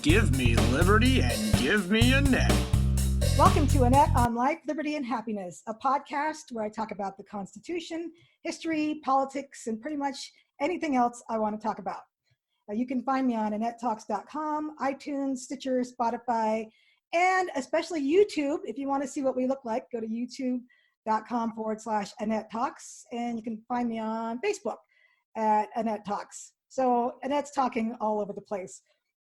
Give me liberty and give me Annette. Welcome to Annette on Life, Liberty, and Happiness, a podcast where I talk about the Constitution, history, politics, and pretty much anything else I want to talk about. You can find me on AnnetteTalks.com, iTunes, Stitcher, Spotify, and especially YouTube. If you want to see what we look like, go to youtube.com/Annette Talks, and you can find me on Facebook at Annette Talks. So Annette's talking all over the place.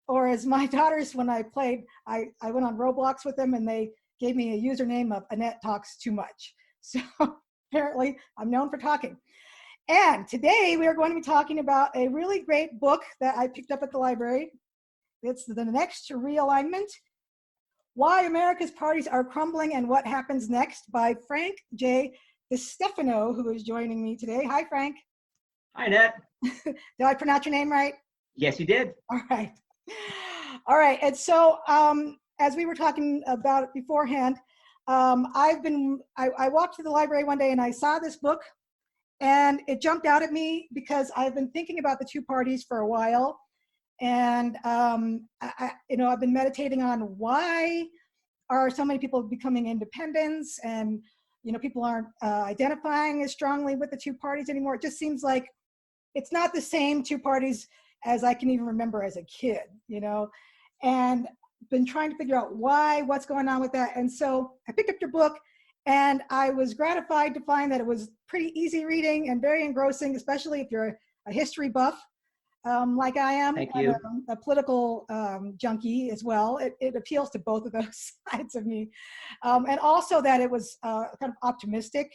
Or as my daughters, when I played, I went on Roblox with them and they gave me a username of Annette Talks Too Much. So apparently I'm known for talking. And today we are going to be talking about a really great book that I picked up at the library. It's The Next Realignment: Why America's Parties Are Crumbling and What Happens Next by Frank J. DiStefano, who is joining me today. Hi, Frank. Hi, Annette. Did I pronounce your name right? Yes, you did. All right. All right. And so as we were talking about it beforehand, I walked to the library one day and I saw this book and it jumped out at me because I've been thinking about the two parties for a while. And, I've been meditating on why are so many people becoming independents and, people aren't identifying as strongly with the two parties anymore. It just seems like it's not the same two parties as I can even remember as a kid, and been trying to figure out what's going on with that. And so I picked up your book and I was gratified to find that it was pretty easy reading and very engrossing, especially if you're a history buff like I am. Thank you. And a political junkie as well. It appeals to both of those sides of me. And also that it was kind of optimistic,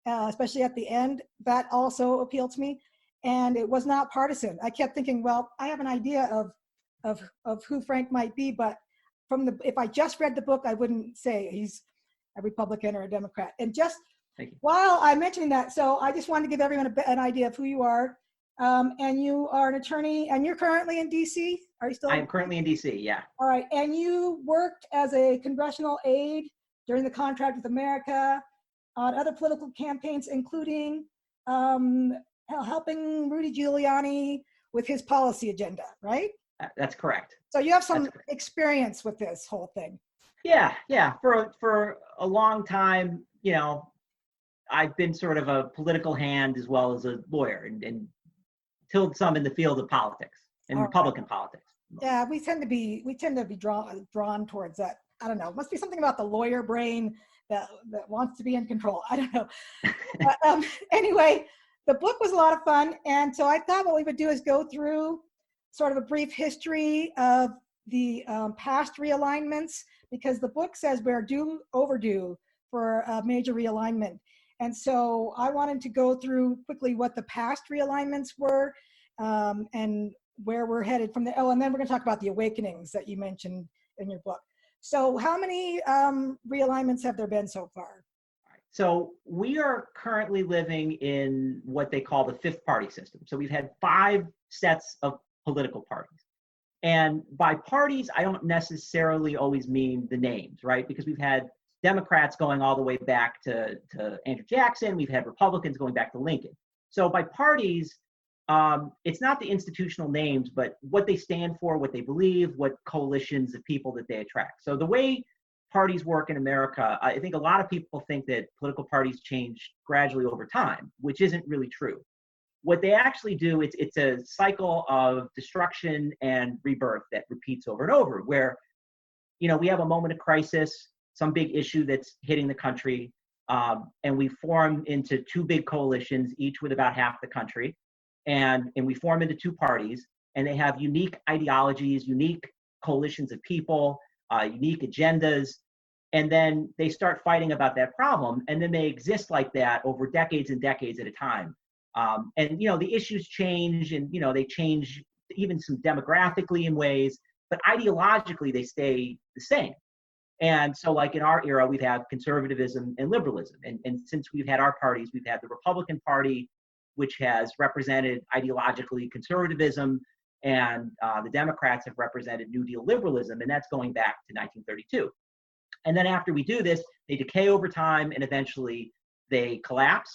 especially at the end. That also appealed to me. And it was not partisan. I kept thinking, well, I have an idea of who Frank might be, but if I just read the book, I wouldn't say he's a Republican or a Democrat. And just while I'm mentioning that, so I just wanted to give everyone an idea of who you are. And you are an attorney, and you're currently in D.C. Are you still? I'm currently in D.C., yeah. All right. And you worked as a congressional aide during the Contract with America on other political campaigns, including helping Rudy Giuliani with his policy agenda, right? That's correct. So you have some experience with this whole thing. Yeah. For a long time, I've been sort of a political hand as well as a lawyer and tilled some in the field of politics and Republican politics. Yeah, we tend to be drawn towards that. I don't know. It must be something about the lawyer brain that wants to be in control. I don't know. But, anyway, the book was a lot of fun. And so I thought what we would do is go through sort of a brief history of the past realignments, because the book says we're overdue for a major realignment. And so I wanted to go through quickly what the past realignments were and where we're headed from there. Oh, and then we're going to talk about the awakenings that you mentioned in your book. So how many realignments have there been so far? So we are currently living in what they call the fifth party system. So we've had 5 sets of political parties. And by parties, I don't necessarily always mean the names, right? Because we've had Democrats going all the way back to Andrew Jackson. We've had Republicans going back to Lincoln. So by parties, it's not the institutional names, but what they stand for, what they believe, what coalitions of people that they attract. So the way parties work in America, I think a lot of people think that political parties change gradually over time, which isn't really true. What they actually do, it's a cycle of destruction and rebirth that repeats over and over, where, we have a moment of crisis, some big issue that's hitting the country, and we form into 2 big coalitions, each with about half the country, and we form into 2 parties, and they have unique ideologies, unique coalitions of people, unique agendas, and then they start fighting about that problem, and then they exist like that over decades and decades at a time. And the issues change, and they change even some demographically in ways, but ideologically they stay the same. And so like in our era, we've had conservatism and liberalism. And since we've had our parties, we've had the Republican Party, which has represented ideologically conservatism, and the Democrats have represented New Deal liberalism, and that's going back to 1932. And then after we do this, they decay over time, and eventually they collapse.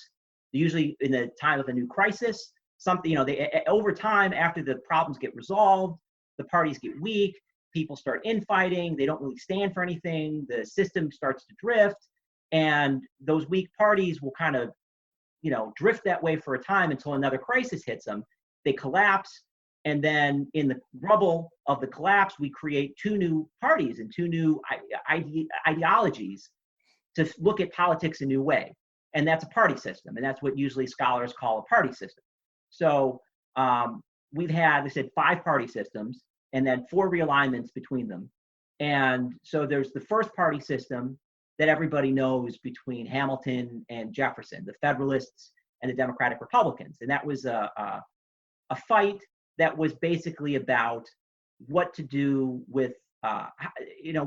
Usually in the time of a new crisis, something, they over time, after the problems get resolved, the parties get weak, people start infighting. They don't really stand for anything. The system starts to drift, and those weak parties will kind of, drift that way for a time until another crisis hits them. They collapse, and then in the rubble of the collapse, we create two new parties and two new ideologies to look at politics a new way. And that's a party system, and that's what usually scholars call a party system. So we've had, they said, 5 party systems, and then 4 realignments between them. And so there's the first party system that everybody knows between Hamilton and Jefferson, the Federalists and the Democratic Republicans. And that was a fight that was basically about what to do with,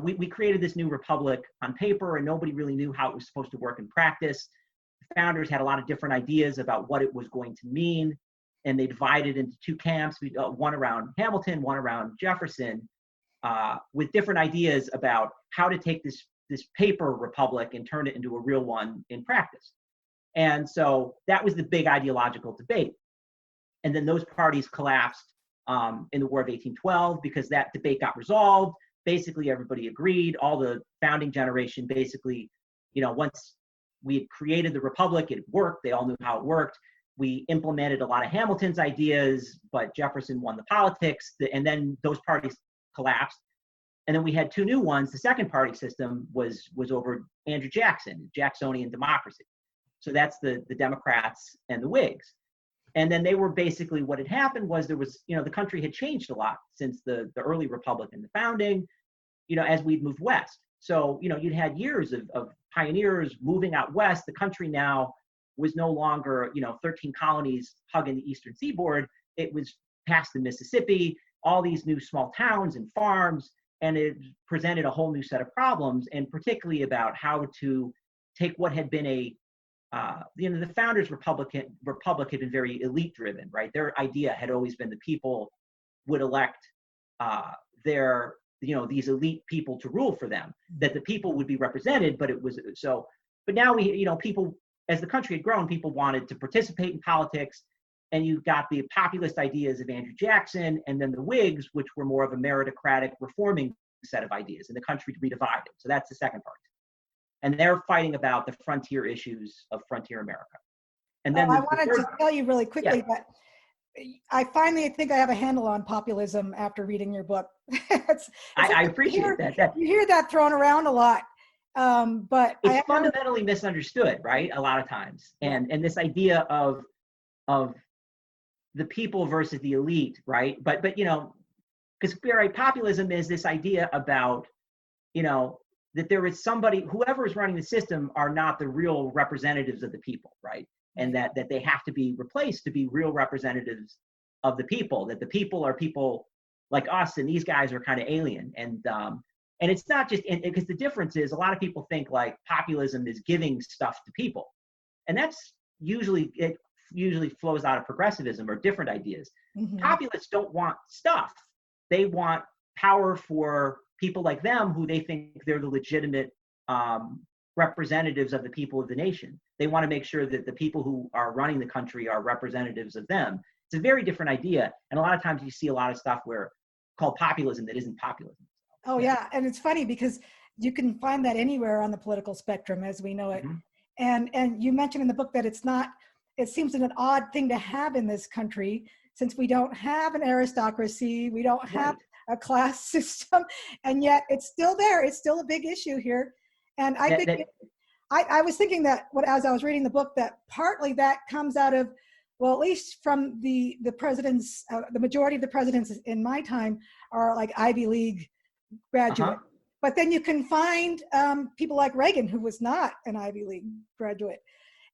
we created this new republic on paper, and nobody really knew how it was supposed to work in practice. The founders had a lot of different ideas about what it was going to mean, and they divided into 2 camps, one around Hamilton, one around Jefferson, with different ideas about how to take this paper republic and turn it into a real one in practice. And so that was the big ideological debate. And then those parties collapsed in the War of 1812 because that debate got resolved. Basically, everybody agreed. All the founding generation basically, once we had created the republic, it worked. They all knew how it worked. We implemented a lot of Hamilton's ideas, but Jefferson won the politics, and then those parties collapsed. And then we had 2 new ones. The second party system was over Andrew Jackson, Jacksonian democracy. So that's the Democrats and the Whigs. And then they were basically, what had happened was there was, the country had changed a lot since the early republic and the founding, as we'd moved west. So, you'd had years of pioneers moving out west. The country now was no longer, 13 colonies hugging the eastern seaboard. It was past the Mississippi, all these new small towns and farms, and it presented a whole new set of problems, and particularly about how to take what had been the founders' republic had been very elite driven, right? Their idea had always been the people would elect these elite people to rule for them, that the people would be represented, but now people, as the country had grown, people wanted to participate in politics, and you got the populist ideas of Andrew Jackson, and then the Whigs, which were more of a meritocratic reforming set of ideas, and the country redivided. So that's the second part. And they're fighting about the frontier issues of frontier America. And then I wanted to tell you really quickly that I finally think I have a handle on populism after reading your book. I appreciate that. You hear that thrown around a lot, but it's fundamentally misunderstood, right? A lot of times, and this idea of the people versus the elite, right? But because populism is this idea about that there is somebody, whoever is running the system are not the real representatives of the people, right? And that they have to be replaced to be real representatives of the people, that the people are people like us, and these guys are kind of alien. And it's not just, because the difference is a lot of people think like populism is giving stuff to people. And it usually flows out of progressivism or different ideas. Mm-hmm. Populists don't want stuff. They want power for people like them who they think they're the legitimate representatives of the people of the nation. They want to make sure that the people who are running the country are representatives of them. It's a very different idea. And a lot of times you see a lot of stuff called populism that isn't populism. Oh yeah. And it's funny because you can find that anywhere on the political spectrum as we know it. Mm-hmm. And you mentioned in the book that it seems an odd thing to have in this country, since we don't have an aristocracy, we don't have a class system, and yet it's still there. It's still a big issue here. And I think I was thinking that as I was reading the book, that partly that comes out of, well, at least from the presidents, the majority of the presidents in my time are like Ivy League graduate. Uh-huh. But then you can find people like Reagan, who was not an Ivy League graduate.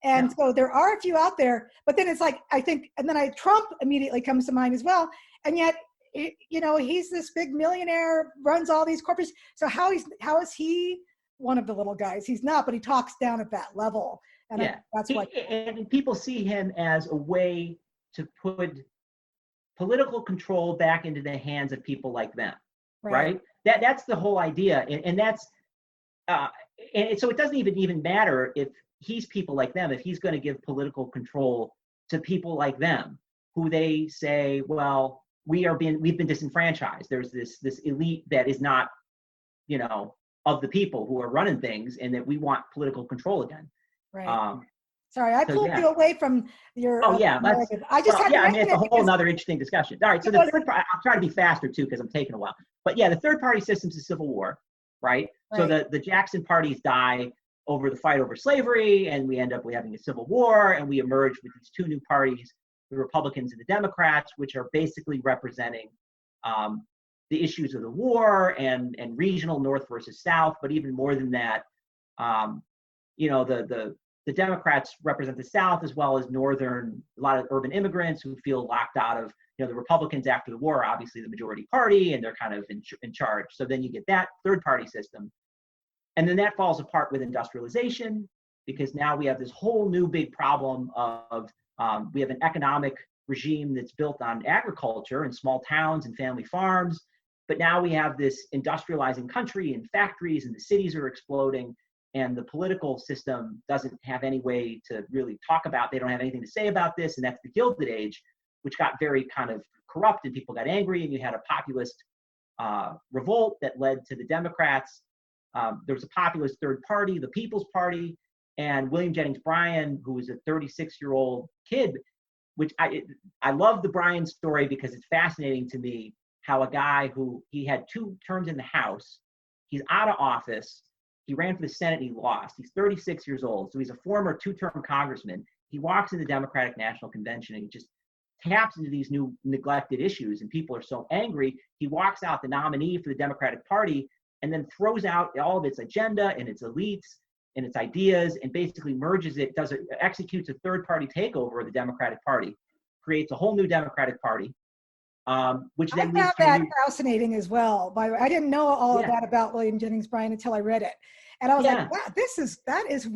And so there are a few out there, but then it's like, I think, and then Trump immediately comes to mind as well. And yet, he's this big millionaire, runs all these corporations. So how is he one of the little guys? He's not, but he talks down at that level. And that's why. And people see him as a way to put political control back into the hands of people like them, right? That's the whole idea. And that's, and so it doesn't even matter if he's people like them, if he's going to give political control to people like them, who they say, well, we've been disenfranchised. There's this elite that is not, of the people who are running things, and that we want political control again. Right. Sorry, I pulled you away from your. Oh yeah, narrative. I just had to I mean, it's a whole nother interesting discussion. All right, so the third part, I'll try to be faster too because I'm taking a while. But yeah, the third party system's a civil war, right? So the Jackson parties die over the fight over slavery, and we end up having a civil war, and we emerge with these two new parties, the Republicans and the Democrats, which are basically representing the issues of the war and regional North versus South. But even more than that, the Democrats represent the South as well as Northern, a lot of urban immigrants who feel locked out of, the Republicans after the war, obviously the majority party, and they're kind of in charge. So then you get that third party system. And then that falls apart with industrialization, because now we have this whole new big problem of we have an economic regime that's built on agriculture and small towns and family farms. But now we have this industrializing country and factories, and the cities are exploding. And the political system doesn't have any way to really talk about, they don't have anything to say about this. And that's the Gilded Age, which got very kind of corrupt, and people got angry, and you had a populist revolt that led to the Democrats. There was a populist third party, the People's Party, and William Jennings Bryan, who was a 36-year-old kid, which I love the Bryan story because it's fascinating to me how a guy who, he had 2 terms in the House, he's out of office, he ran for the Senate and he lost. He's 36 years old. So he's a former 2-term congressman. He walks in the Democratic National Convention and he just taps into these new neglected issues, and people are so angry. He walks out the nominee for the Democratic Party and then throws out all of its agenda and its elites and its ideas, and basically merges it, executes a third-party takeover of the Democratic Party, creates a whole new Democratic Party, which then I found that fascinating as well. I didn't know all of that about William Jennings Bryan until I read it, and I was like, wow, that is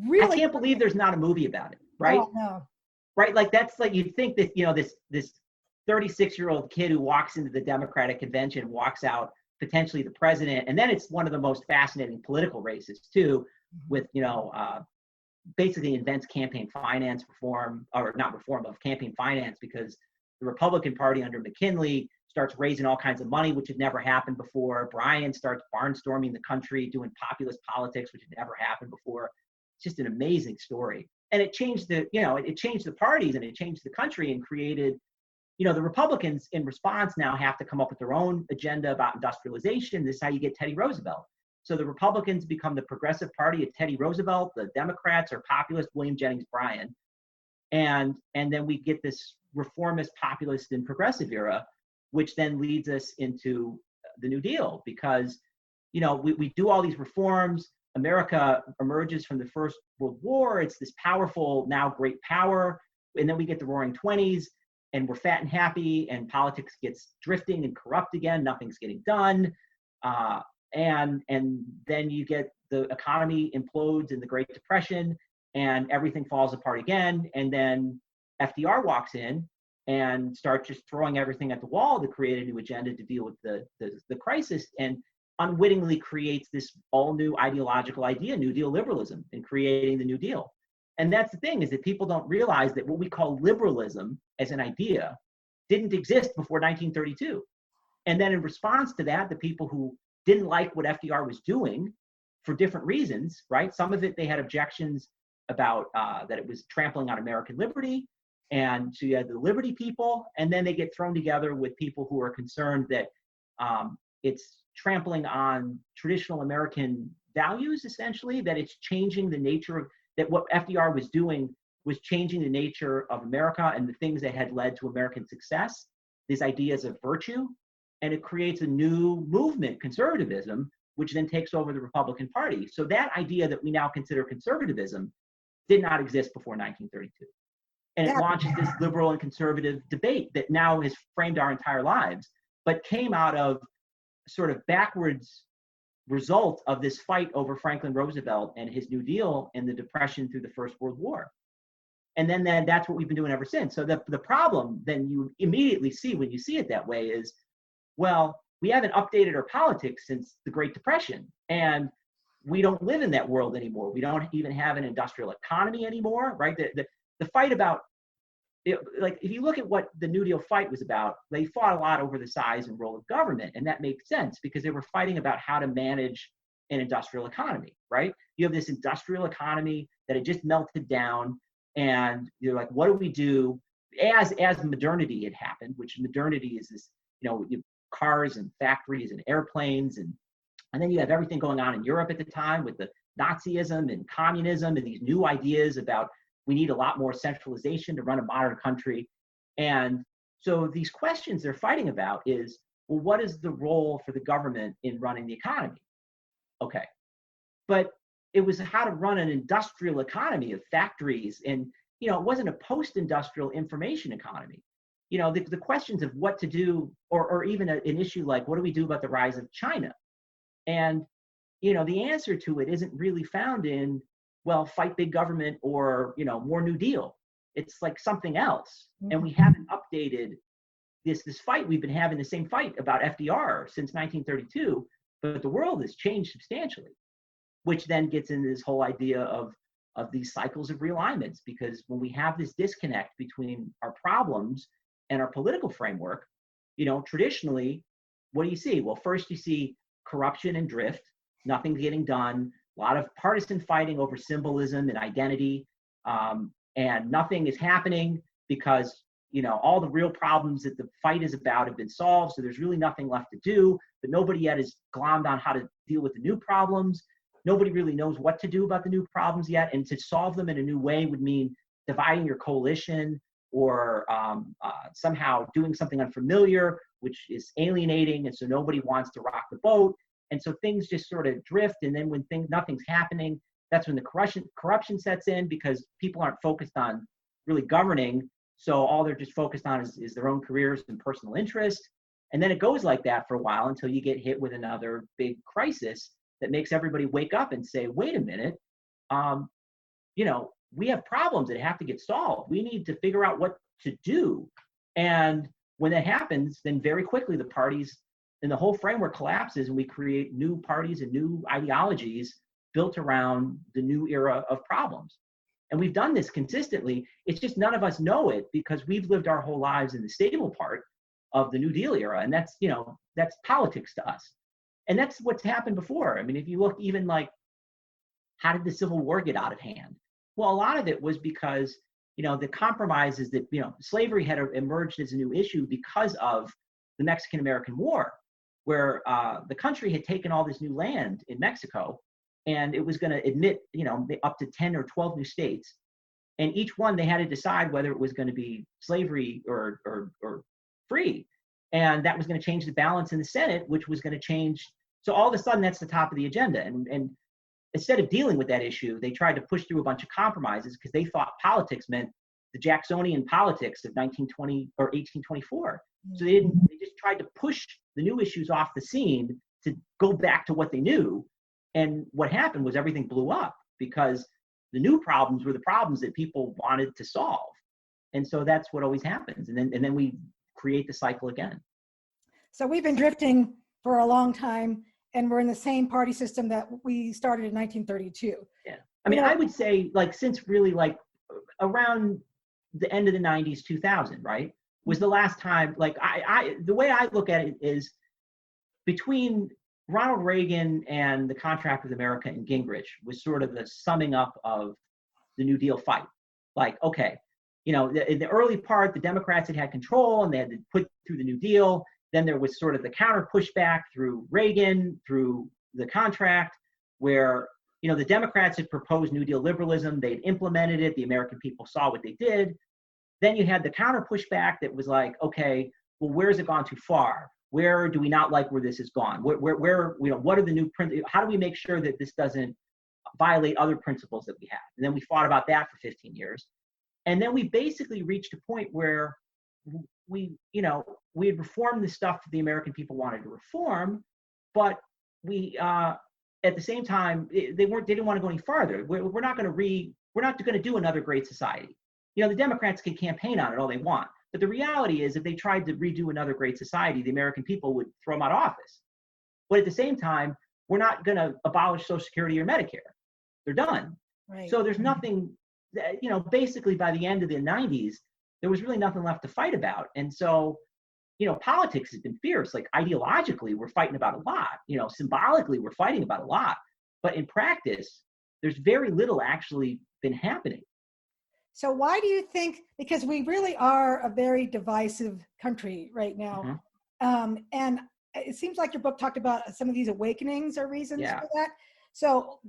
really. I can't believe there's not a movie about it, right? Oh, no. Right, like that's like, you'd think that this 36-year-old kid who walks into the Democratic convention walks out potentially the president, and then it's one of the most fascinating political races too, with basically invents campaign finance reform, or not reform, of campaign finance, because the Republican Party under McKinley starts raising all kinds of money, which had never happened before. Bryan starts barnstorming the country, doing populist politics, which had never happened before. It's just an amazing story. And it changed it changed the parties, and it changed the country, and created, the Republicans in response now have to come up with their own agenda about industrialization. This is how you get Teddy Roosevelt. So the Republicans become the progressive party of Teddy Roosevelt. The Democrats are populist William Jennings Bryan. And then we get this reformist, populist, and progressive era, which then leads us into the New Deal, because, we do all these reforms. America emerges from the First World War. It's this powerful, now great power. And then we get the Roaring 20s, and we're fat and happy, and politics gets drifting and corrupt again. Nothing's getting done. And then you get the economy implodes in the Great Depression, and everything falls apart again. And then FDR walks in and starts just throwing everything at the wall to create a new agenda to deal with the crisis, and unwittingly creates this all new ideological idea, New Deal liberalism, in creating the New Deal. And that's the thing, is that people don't realize that what we call liberalism as an idea didn't exist before 1932. And then in response to that, the people who didn't like what FDR was doing for different reasons, right? Some of it, they had objections about that it was trampling on American liberty. And so you had the liberty people, and then they get thrown together with people who are concerned that it's trampling on traditional American values, essentially, that it's changing the nature of, that what FDR was doing was changing the nature of America and the things that had led to American success, these ideas of virtue. And it creates a new movement, conservatism, which then takes over the Republican Party. So that idea that we now consider conservatism did not exist before 1932. And it launches this liberal and conservative debate that now has framed our entire lives, but came out of sort of backwards result of this fight over Franklin Roosevelt and his New Deal and the Depression through the First World War. And then that's what we've been doing ever since. So the problem then you immediately see when you see it that way is, well, we haven't updated our politics since the Great Depression, and we don't live in that world anymore. We don't even have an industrial economy anymore, right? The fight about, like if you look at what the New Deal fight was about, they fought a lot over the size and role of government, and that makes sense because they were fighting about how to manage an industrial economy, right? You have this industrial economy that had just melted down, and you're like, what do we do as modernity had happened? Which modernity is this, cars and factories and airplanes, and then you have everything going on in Europe at the time with the Nazism and communism and these new ideas about we need a lot more centralization to run a modern country. And so these questions they're fighting about is, well, what is the role for the government in running the economy? Okay. But it was how to run an industrial economy of factories, and it wasn't a post-industrial information economy. The questions of what to do, or even an issue like what do we do about the rise of China? And the answer to it isn't really found in, well, fight big government or more New Deal. It's like something else. And we haven't updated this fight. We've been having the same fight about FDR since 1932, but the world has changed substantially, which then gets into this whole idea of these cycles of realignments, because when we have this disconnect between our problems and our political framework, traditionally, what do you see? Well, first you see corruption and drift, nothing's getting done, a lot of partisan fighting over symbolism and identity, and nothing is happening because all the real problems that the fight is about have been solved, so there's really nothing left to do, but nobody yet is glommed on how to deal with the new problems. Nobody really knows what to do about the new problems yet, and to solve them in a new way would mean dividing your coalition or somehow doing something unfamiliar, which is alienating, and so nobody wants to rock the boat. And so things just sort of drift, and then when nothing's happening, that's when the corruption sets in, because people aren't focused on really governing, so all they're just focused on is their own careers and personal interest. And then it goes like that for a while until you get hit with another big crisis that makes everybody wake up and say, wait a minute, we have problems that have to get solved. We need to figure out what to do. And when that happens, then very quickly the parties and the whole framework collapses, and we create new parties and new ideologies built around the new era of problems. And we've done this consistently. It's just none of us know it because we've lived our whole lives in the stable part of the New Deal era. And that's politics to us. And that's what's happened before. I mean, if you look even like, how did the Civil War get out of hand? Well, a lot of it was because, the compromises that, slavery had emerged as a new issue because of the Mexican-American War, where the country had taken all this new land in Mexico, and it was going to admit, up to 10 or 12 new states. And each one, they had to decide whether it was going to be slavery or free. And that was going to change the balance in the Senate, which was going to change. So all of a sudden, that's the top of the agenda. And instead of dealing with that issue, they tried to push through a bunch of compromises because they thought politics meant the Jacksonian politics of 1920 or 1824. So they just tried to push the new issues off the scene to go back to what they knew. And what happened was everything blew up because the new problems were the problems that people wanted to solve. And so that's what always happens. And then we create the cycle again. So we've been drifting for a long time, and we're in the same party system that we started in 1932. Yeah. I mean, I would say since really around the end of the 90s, 2000, right, was the last time, the way I look at it is between Ronald Reagan and the Contract with America and Gingrich was sort of the summing up of the New Deal fight. Okay, in the early part, the Democrats had control and they had to put through the New Deal. Then there was sort of the counter pushback through Reagan, through the contract, where, the Democrats had proposed New Deal liberalism. They'd implemented it. The American people saw what they did. Then you had the counter pushback that was like, okay, well, where has it gone too far? Where do we not like where this has gone? Where what are the new how do we make sure that this doesn't violate other principles that we have? And then we fought about that for 15 years. And then we basically reached a point where we had reformed the stuff that the American people wanted to reform, but we at the same time they didn't want to go any farther. We're not going to do another great society. The Democrats can campaign on it all they want, but the reality is if they tried to redo another great society, the American people would throw them out of office. But at the same time, we're not going to abolish Social Security or Medicare. They're done. Right. So there's nothing, basically by the end of the 90s, there was really nothing left to fight about. And so, politics has been fierce. Like ideologically, we're fighting about a lot. Symbolically, we're fighting about a lot. But in practice, there's very little actually been happening. So why do you think, because we really are a very divisive country right now, and it seems like your book talked about some of these awakenings or reasons for that. So,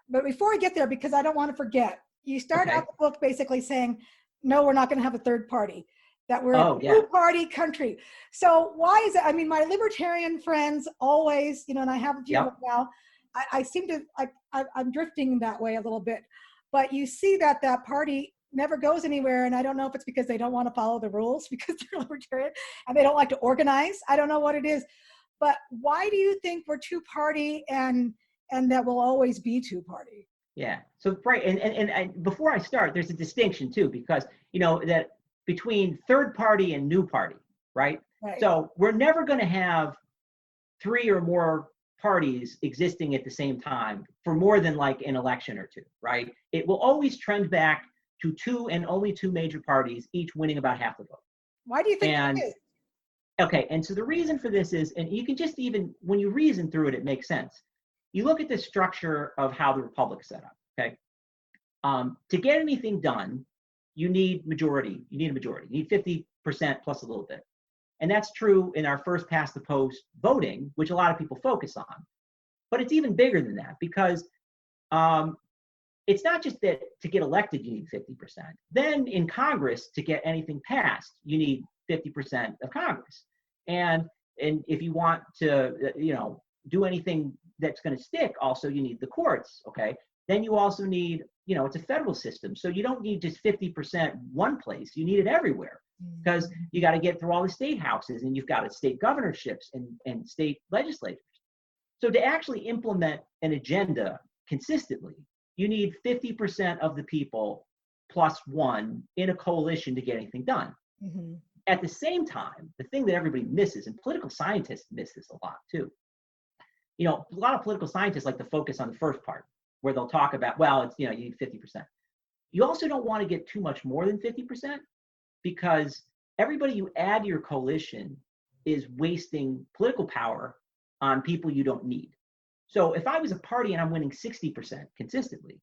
but before we get there, because I don't want to forget, you start out the book basically saying, no, we're not going to have a third party, that we're a two-party country. So why is it? I mean, my libertarian friends always, and I have a few of them now, I seem to, I'm drifting that way a little bit, but you see that party never goes anywhere. And I don't know if it's because they don't want to follow the rules because they're libertarian and they don't like to organize. I don't know what it is, but why do you think we're two-party and that will always be two-party? Yeah. So, right. And before I start, there's a distinction too, because, that between third party and new party, right? So we're never going to have 3 or more parties existing at the same time for more than like an election or two, right? It will always trend back to 2 and only 2 major parties, each winning about half the vote. Why do you think that is? Okay, and so the reason for this is, and you can just even, when you reason through it, it makes sense. You look at the structure of how the republic's set up, okay? To get anything done, you need majority. You need a majority. You need 50% plus a little bit. And that's true in our first past the post voting, which a lot of people focus on. But it's even bigger than that because it's not just that to get elected, you need 50%. Then in Congress, to get anything passed, you need 50% of Congress. And if you want to, do anything that's going to stick, also you need the courts, okay? Then you also need, it's a federal system. So you don't need just 50% one place, you need it everywhere because you got to get through all the state houses and you've got state governorships and state legislatures. So to actually implement an agenda consistently, you need 50% of the people plus one in a coalition to get anything done. Mm-hmm. At the same time, the thing that everybody misses, and political scientists miss this a lot too, a lot of political scientists like to focus on the first part where they'll talk about, well, it's, you need 50%. You also don't want to get too much more than 50% because everybody you add to your coalition is wasting political power on people you don't need. So if I was a party and I'm winning 60% consistently,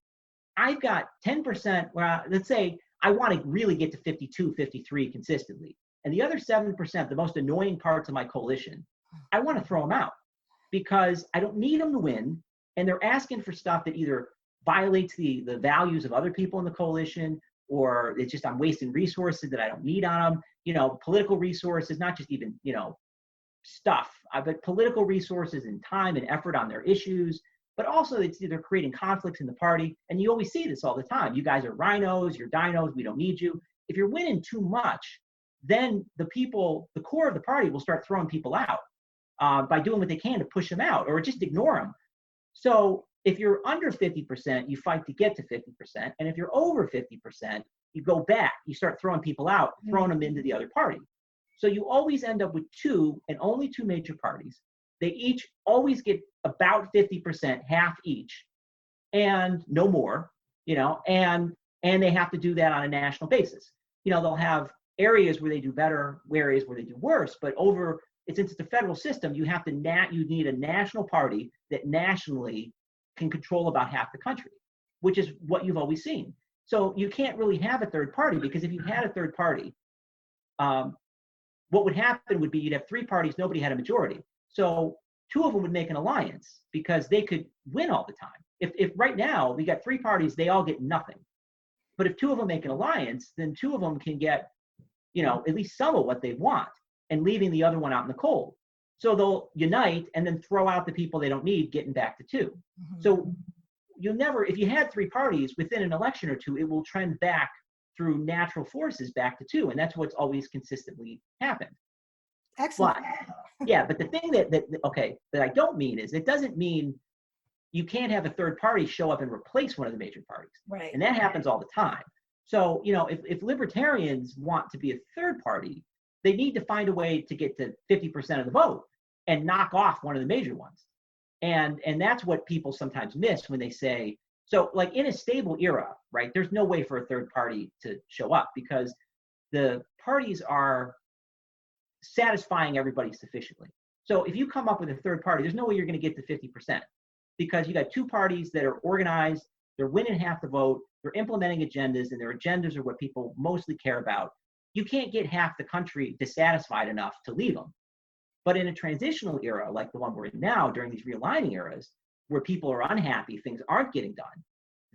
I've got 10% where, let's say I want to really get to 52, 53 consistently. And the other 7%, the most annoying parts of my coalition, I want to throw them out because I don't need them to win. And they're asking for stuff that either violates the values of other people in the coalition, or it's just I'm wasting resources that I don't need on them. Political resources, not just even, stuff, but political resources and time and effort on their issues. But also it's either creating conflicts in the party. And you always see this all the time. You guys are rhinos, you're dinos, we don't need you. If you're winning too much, then the core of the party will start throwing people out by doing what they can to push them out or just ignore them. So if you're under 50%, you fight to get to 50%. And if you're over 50%, you go back, you start throwing people out, throwing them into the other party. So you always end up with 2 and only 2 major parties. They each always get about 50%, half each, and no more, and they have to do that on a national basis. They'll have areas where they do better, areas where they do worse, but since it's a federal system, you need a national party that nationally can control about half the country, which is what you've always seen. So you can't really have a third party because if you had a third party, what would happen would be you'd have 3 parties, nobody had a majority. So 2 of them would make an alliance because they could win all the time. If right now we got 3 parties, they all get nothing. But if 2 of them make an alliance, then 2 of them can get, at least some of what they want and leaving the other one out in the cold. So they'll unite and then throw out the people they don't need, getting back to 2. Mm-hmm. So if you had 3 parties within an election or 2, it will trend back through natural forces back to 2. And that's what's always consistently happened. Excellent. But the thing that I don't mean is it doesn't mean you can't have a third party show up and replace one of the major parties. Right. And that happens all the time. So, if libertarians want to be a third party, they need to find a way to get to 50% of the vote and knock off one of the major ones. And that's what people sometimes miss when they say, so like in a stable era, right, there's no way for a third party to show up because the parties are satisfying everybody sufficiently. So if you come up with a third party, there's no way you're going to get to 50%, because you got two parties that are organized, they're winning half the vote, they're implementing agendas, and their agendas are what people mostly care about. You can't get half the country dissatisfied enough to leave them. But in a transitional era like the one we're in now, during these realigning eras, where people are unhappy, things aren't getting done,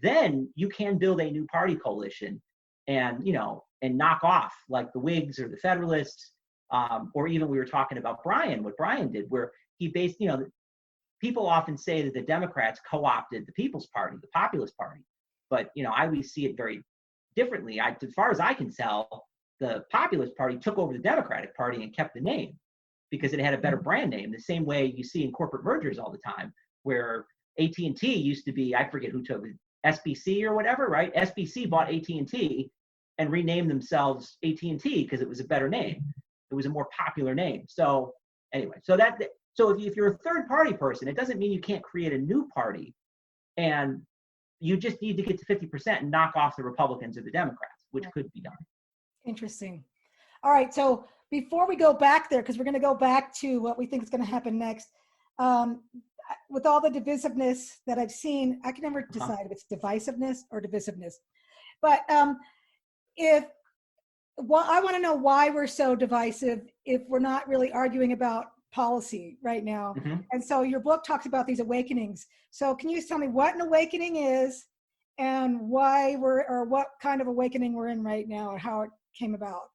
then you can build a new party coalition and, and knock off like the Whigs or the Federalists, or even we were talking about what Brian did, where he based, people often say that the Democrats co-opted the People's Party, the Populist Party. But, I always see it very differently. As far as I can tell, the Populist Party took over the Democratic Party and kept the name because it had a better brand name, the same way you see in corporate mergers all the time, where AT&T used to be, I forget who took it, SBC or whatever, right? SBC bought AT&T and renamed themselves AT&T because it was a better name. It was a more popular name. So anyway, so if you're a third party person, it doesn't mean you can't create a new party, and you just need to get to 50% and knock off the Republicans or the Democrats, which could be done. Interesting. All right. So before we go back there, because we're going to go back to what we think is going to happen next, with all the divisiveness that I've seen, I can never decide if it's divisiveness or divisiveness. But I want to know why we're so divisive if we're not really arguing about policy right now. Mm-hmm. And so your book talks about these awakenings. So can you just tell me what an awakening is and what kind of awakening we're in right now, or how it came about?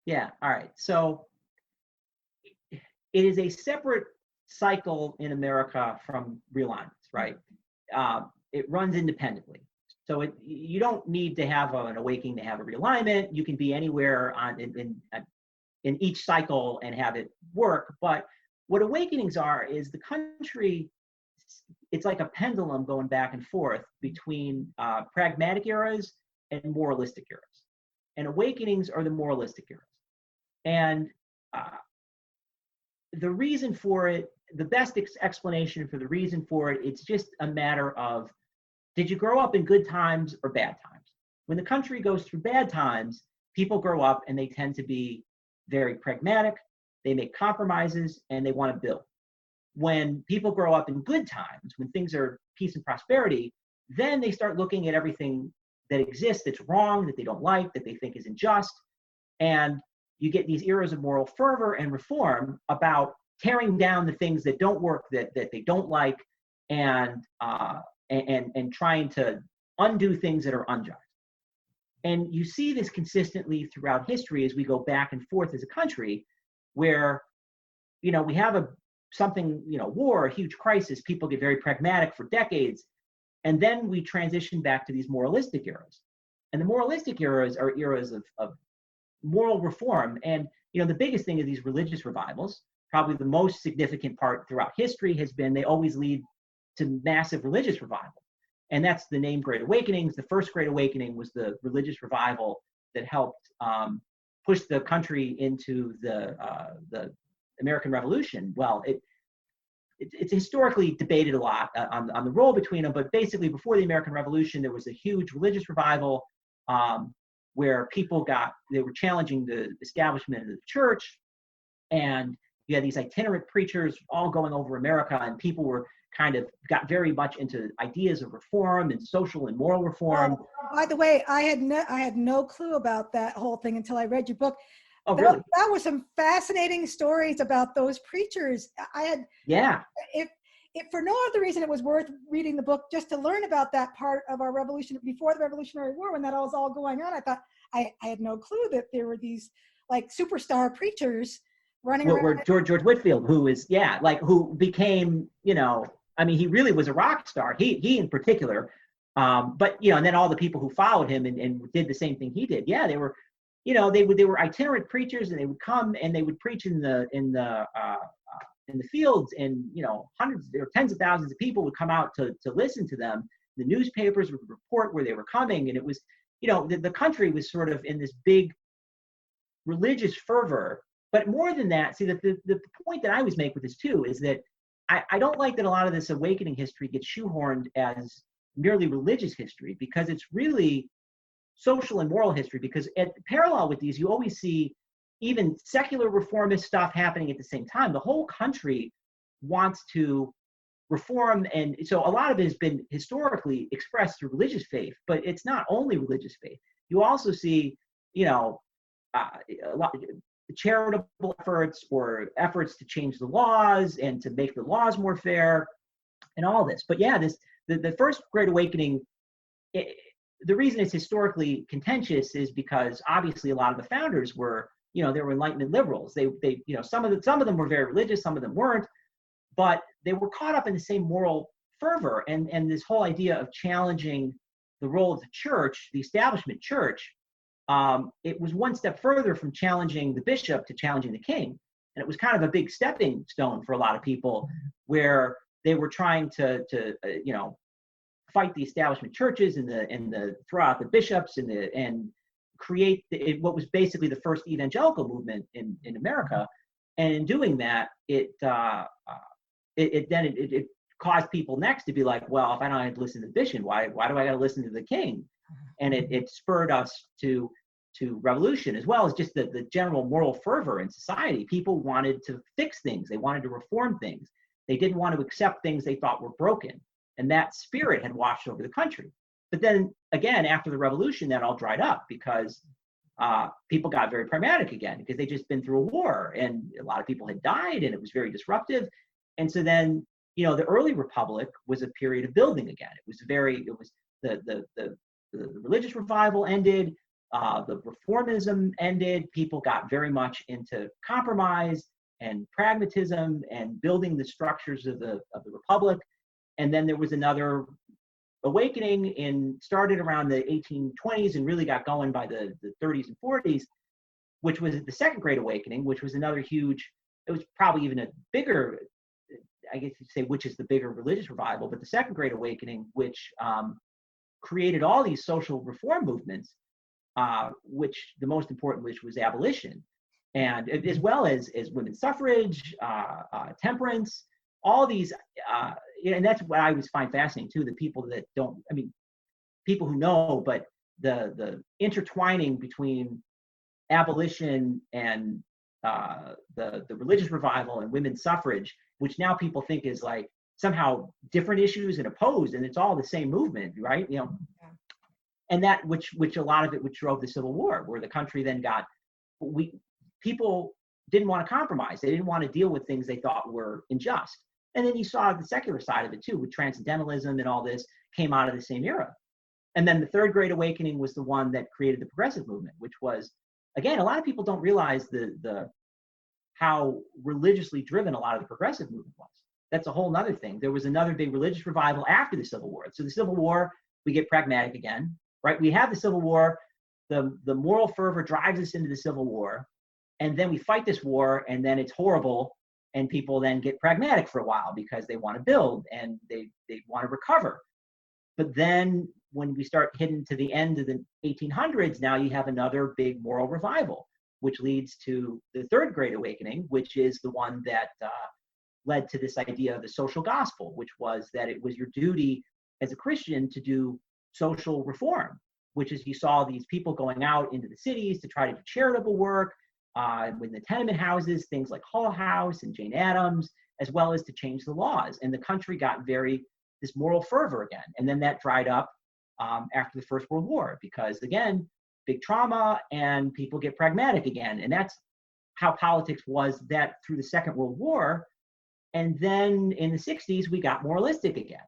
Yeah. All right. So it is a separate cycle in America from realignments, right? It runs independently. So you don't need to have an awakening to have a realignment. You can be anywhere in each cycle and have it work. But what awakenings are is the country, it's like a pendulum going back and forth between pragmatic eras and moralistic eras. And awakenings are the moralistic eras. And the reason for it, the best explanation for the reason for it, it's just a matter of, did you grow up in good times or bad times? When the country goes through bad times, people grow up and they tend to be very pragmatic, they make compromises, and they want to build. When people grow up in good times, when things are peace and prosperity, then they start looking at everything that exists that's wrong, that they don't like, that they think is unjust. And you get these eras of moral fervor and reform about tearing down the things that don't work, that they don't like, and trying to undo things that are unjust. And you see this consistently throughout history as we go back and forth as a country, where, we have war, a huge crisis, people get very pragmatic for decades, and then we transition back to these moralistic eras. And the moralistic eras are eras of moral reform. And, the biggest thing is these religious revivals. Probably the most significant part throughout history has been they always lead to massive religious revival. And that's the name Great Awakenings. The first Great Awakening was the religious revival that helped push the country into the American Revolution. Well, it's historically debated a lot on the role between them, but basically before the American Revolution, there was a huge religious revival where people they were challenging the establishment of the church, and you had these itinerant preachers all going over America, and people were got very much into ideas of reform and social and moral reform. By the way, I had no clue about that whole thing until I read your book. Oh, really? That was some fascinating stories about those preachers. Yeah. If for no other reason, it was worth reading the book just to learn about that part of our revolution before the Revolutionary War, when that was all going on. I thought I had no clue that there were these like superstar preachers running around. George Whitefield, who became, he really was a rock star. He in particular, but and then all the people who followed him and did the same thing he did. Yeah, they were, they were itinerant preachers, and they would come and they would preach in the fields, and hundreds or tens of thousands of people would come out to listen to them. The newspapers would report where they were coming, and it was, the country was sort of in this big religious fervor. But more than that, see, the point that I always make with this too is that I don't like that a lot of this awakening history gets shoehorned as merely religious history, because it's really social and moral history, because at parallel with these, you always see even secular reformist stuff happening at the same time. The whole country wants to reform, and so a lot of it has been historically expressed through religious faith, but it's not only religious faith. You also see, a lot charitable efforts or efforts to change the laws and to make the laws more fair and all this. But yeah, the First Great Awakening, the reason it's historically contentious is because obviously a lot of the founders were, they were Enlightenment liberals. They some of them were very religious, some of them weren't, but they were caught up in the same moral fervor and this whole idea of challenging the role of the church, the establishment church. It was one step further from challenging the bishop to challenging the king. And it was kind of a big stepping stone for a lot of people, where they were trying to fight the establishment churches and throw out the bishops and create what was basically the first evangelical movement in America. And in doing that, it caused people next to be like, well, if I don't have to listen to the bishop, why do I got to listen to the king? And it spurred us to revolution, as well as just the general moral fervor in society. People wanted to fix things. They wanted to reform things. They didn't want to accept things they thought were broken. And that spirit had washed over the country. But then again, after the revolution, that all dried up because people got very pragmatic again, because they'd just been through a war and a lot of people had died and it was very disruptive. And so then, the early republic was a period of building again. It was the religious revival ended, the reformism ended. People got very much into compromise and pragmatism and building the structures of the republic. And then there was another awakening started around the 1820s and really got going by the 30s and 40s, which was the Second Great Awakening, which was another huge, it was probably even a bigger, I guess you'd say, which is the bigger religious revival, but the Second Great Awakening, which created all these social reform movements, which the most important, which was abolition, and as well as women's suffrage, temperance, all these, and that's what I always find fascinating too, the people that don't, people who know, but the intertwining between abolition and the religious revival and women's suffrage, which now people think is like somehow different issues and opposed, and it's all the same movement, right? Yeah. And that which a lot of it, which drove the Civil War, where the country then people didn't want to compromise. They didn't want to deal with things they thought were unjust. And then you saw the secular side of it too, with transcendentalism and all this came out of the same era. And then the Third Great Awakening was the one that created the progressive movement, which was, again, a lot of people don't realize how religiously driven a lot of the progressive movement was. That's a whole nother thing. There was another big religious revival after the Civil War. So the Civil War, we get pragmatic again, right? We have the Civil War, the moral fervor drives us into the Civil War, and then we fight this war, and then it's horrible, and people then get pragmatic for a while because they want to build and they want to recover. But then when we start hitting to the end of the 1800s, now you have another big moral revival, which leads to the Third Great Awakening, which is the one that led to this idea of the social gospel, which was that it was your duty as a Christian to do social reform, which is you saw these people going out into the cities to try to do charitable work, with the tenement houses, things like Hull House and Jane Addams, as well as to change the laws. And the country got this moral fervor again. And then that dried up after the First World War, because again, big trauma and people get pragmatic again. And that's how politics was that through the Second World War. And then in the 60s, we got moralistic again,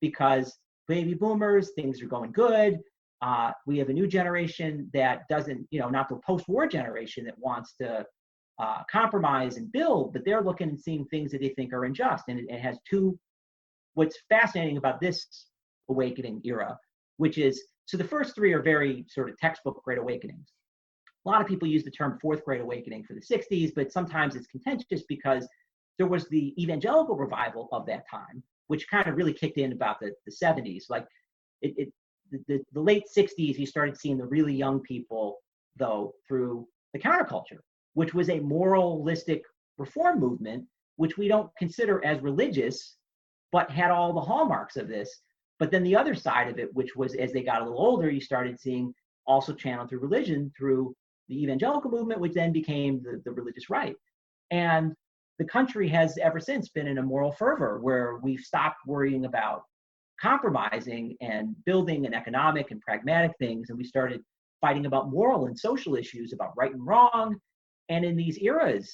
because baby boomers, things are going good. We have a new generation that doesn't, not the post-war generation that wants to compromise and build, but they're looking and seeing things that they think are unjust. And it has what's fascinating about this awakening era, which is, so the first three are very sort of textbook Great Awakenings. A lot of people use the term Fourth Great Awakening for the 60s, but sometimes it's contentious because there was the evangelical revival of that time, which kind of really kicked in about the 70s. Like the late 60s, you started seeing the really young people, though, through the counterculture, which was a moralistic reform movement, which we don't consider as religious, but had all the hallmarks of this. But then the other side of it, which was as they got a little older, you started seeing also channeled through religion, through the evangelical movement, which then became the religious right. And the country has ever since been in a moral fervor where we've stopped worrying about compromising and building an economic and pragmatic things, and we started fighting about moral and social issues, about right and wrong. And in these eras,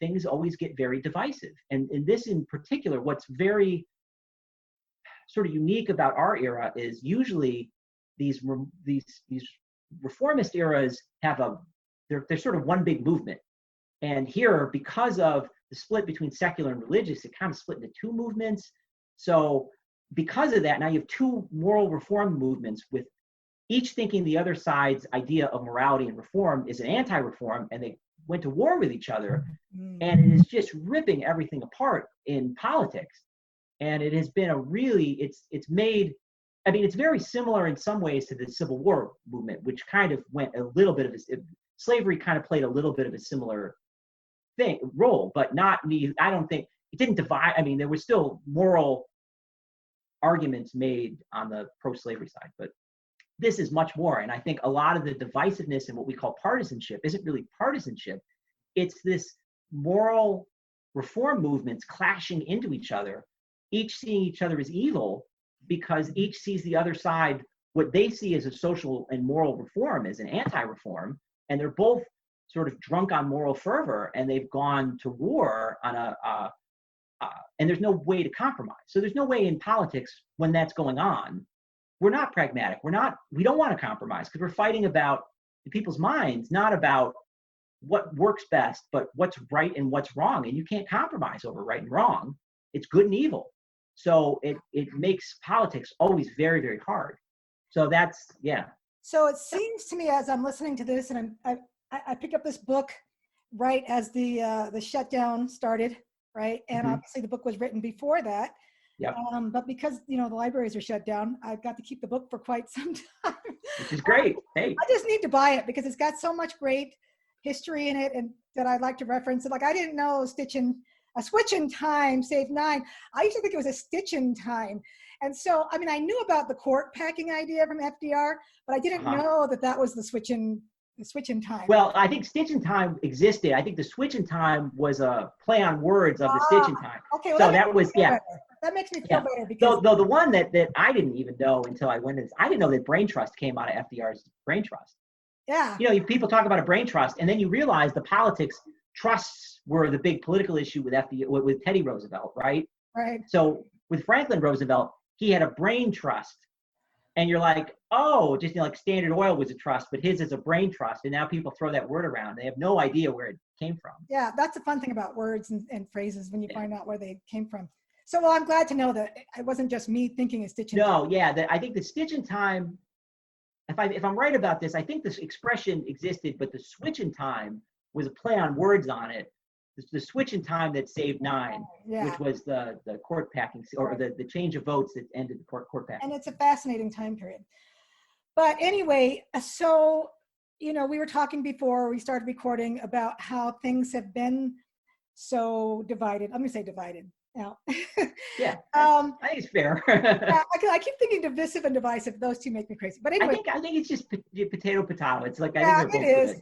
things always get very divisive. And in this in particular, what's very sort of unique about our era is usually these reformist eras have they're sort of one big movement. And here, because of the split between secular and religious, it kind of split into two movements. So because of that, now you have two moral reform movements with each thinking the other side's idea of morality and reform is an anti-reform, and they went to war with each other. And it is just ripping everything apart in politics. And it has been it's made, I mean, it's very similar in some ways to the Civil War movement, which kind of went a little bit of slavery kind of played a little bit of a similar role, but I don't think it didn't divide. I mean, there were still moral arguments made on the pro-slavery side, but this is much more. And I think a lot of the divisiveness in what we call partisanship isn't really partisanship. It's this moral reform movements clashing into each other, each seeing each other as evil because each sees the other side, what they see as a social and moral reform as an anti-reform. And they're both sort of drunk on moral fervor, and they've gone to war on and there's no way to compromise. So there's no way in politics when that's going on. We're not pragmatic. We don't want to compromise because we're fighting about in people's minds, not about what works best, but what's right and what's wrong. And you can't compromise over right and wrong. It's good and evil. So it makes politics always very, very hard. So that's, yeah. So it seems to me as I'm listening to this, and I picked up this book right as the shutdown started, right? And obviously the book was written before that. Yep. But because, the libraries are shut down, I've got to keep the book for quite some time. Which is great. Hey. I just need to buy it because it's got so much great history in it and that I'd like to reference. Like, I didn't know a switch in time saved 9. I used to think it was a stitch in time. And so, I mean, I knew about the court packing idea from FDR, but I didn't know that was the switch in time. Well, I think stitch in time existed. I think the switch in time was a play on words of the stitch in time. Okay, well, so that was, yeah. Better. That makes me feel better because though the one that I didn't even know until I went into this, I didn't know that brain trust came out of FDR's brain trust. Yeah. People talk about a brain trust, and then you realize the politics trusts were the big political issue with Teddy Roosevelt, right? Right. So with Franklin Roosevelt, he had a brain trust, and you're like, oh, just like Standard Oil was a trust, but his is a brain trust, and now people throw that word around. They have no idea where it came from. Yeah, that's a fun thing about words and phrases when you find out where they came from. So, well, I'm glad to know that it wasn't just me thinking a stitch in time. No, yeah, I think the stitch in time, if I'm right about this, I think this expression existed, but the switch in time was a play on words on it. The switch in time that saved 9, which was the court packing, or the change of votes that ended the court packing. And it's a fascinating time period. But anyway, so, we were talking before we started recording about how things have been so divided. I'm going to say divided now. Yeah, I think it's fair. Yeah, I keep thinking divisive and divisive. Those two make me crazy. But anyway. I think it's just potato. It's like, I think it is.